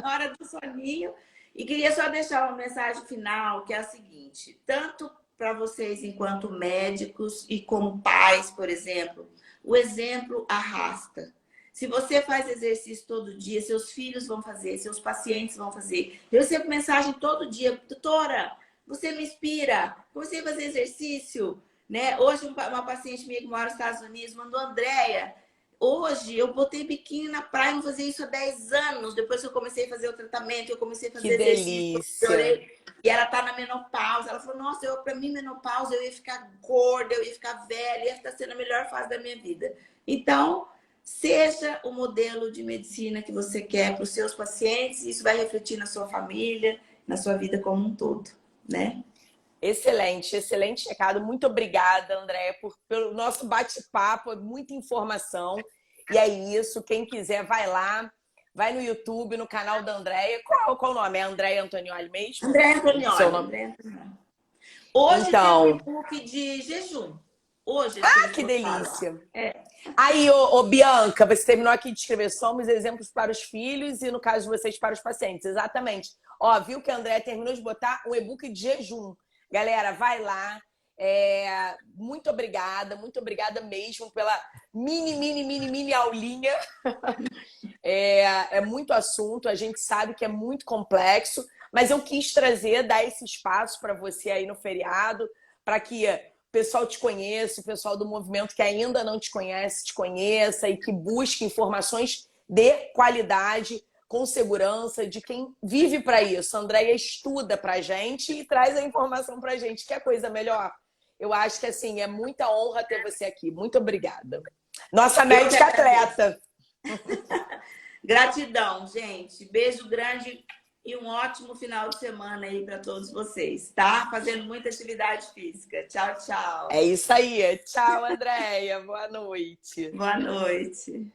na hora do soninho. E queria só deixar uma mensagem final, que é a seguinte: tanto para vocês enquanto médicos e como pais, por exemplo, o exemplo arrasta. Se você faz exercício todo dia, seus filhos vão fazer, seus pacientes vão fazer. Eu recebo mensagem todo dia: doutora, você me inspira, comecei a fazer exercício, né? Hoje uma paciente minha que mora nos Estados Unidos mandou: Andréia, hoje eu botei biquíni na praia, não fazia isso há 10 anos. Depois que eu comecei a fazer o tratamento, eu comecei a Que fazer exercício, eu delícia. melhorei. E ela tá na menopausa. Ela falou: nossa, pra mim, menopausa, eu ia ficar gorda, eu ia ficar velha, ia estar sendo a melhor fase da minha vida. Então, seja o modelo de medicina que você quer para os seus pacientes, isso vai refletir na sua família, na sua vida como um todo, né? Excelente, excelente recado. Muito obrigada, Andréia, pelo nosso bate-papo, muita informação. E é isso, quem quiser vai lá, vai no YouTube, no canal da Andréia. Qual o nome? É Andréia Antonioli mesmo? Andréia Antonioli. Seu nome? Andréia Antonioli. Hoje tem um e-book de jejum. Hoje Que delícia! É. Aí, Bianca, você terminou aqui de escrever Somos exemplos para os filhos e, no caso de vocês, para os pacientes. Exatamente. Ó, viu que a Andréia terminou de botar um e-book de jejum. Galera, vai lá. Muito obrigada mesmo pela mini aulinha. É muito assunto, a gente sabe que é muito complexo, mas eu quis dar esse espaço para você aí no feriado, para que o pessoal te conheça, o pessoal do movimento que ainda não te conhece, te conheça e que busque informações de qualidade, com segurança, de quem vive para isso. A Andréia estuda para a gente e traz a informação para a gente. Quer coisa melhor? Eu acho que assim, é muita honra ter você aqui. Muito obrigada. Nossa médica atleta. Gratidão, gente. Beijo grande e um ótimo final de semana aí para todos vocês, tá? Fazendo muita atividade física. Tchau, tchau. É isso aí. Tchau, Andréia. Boa noite. Boa noite.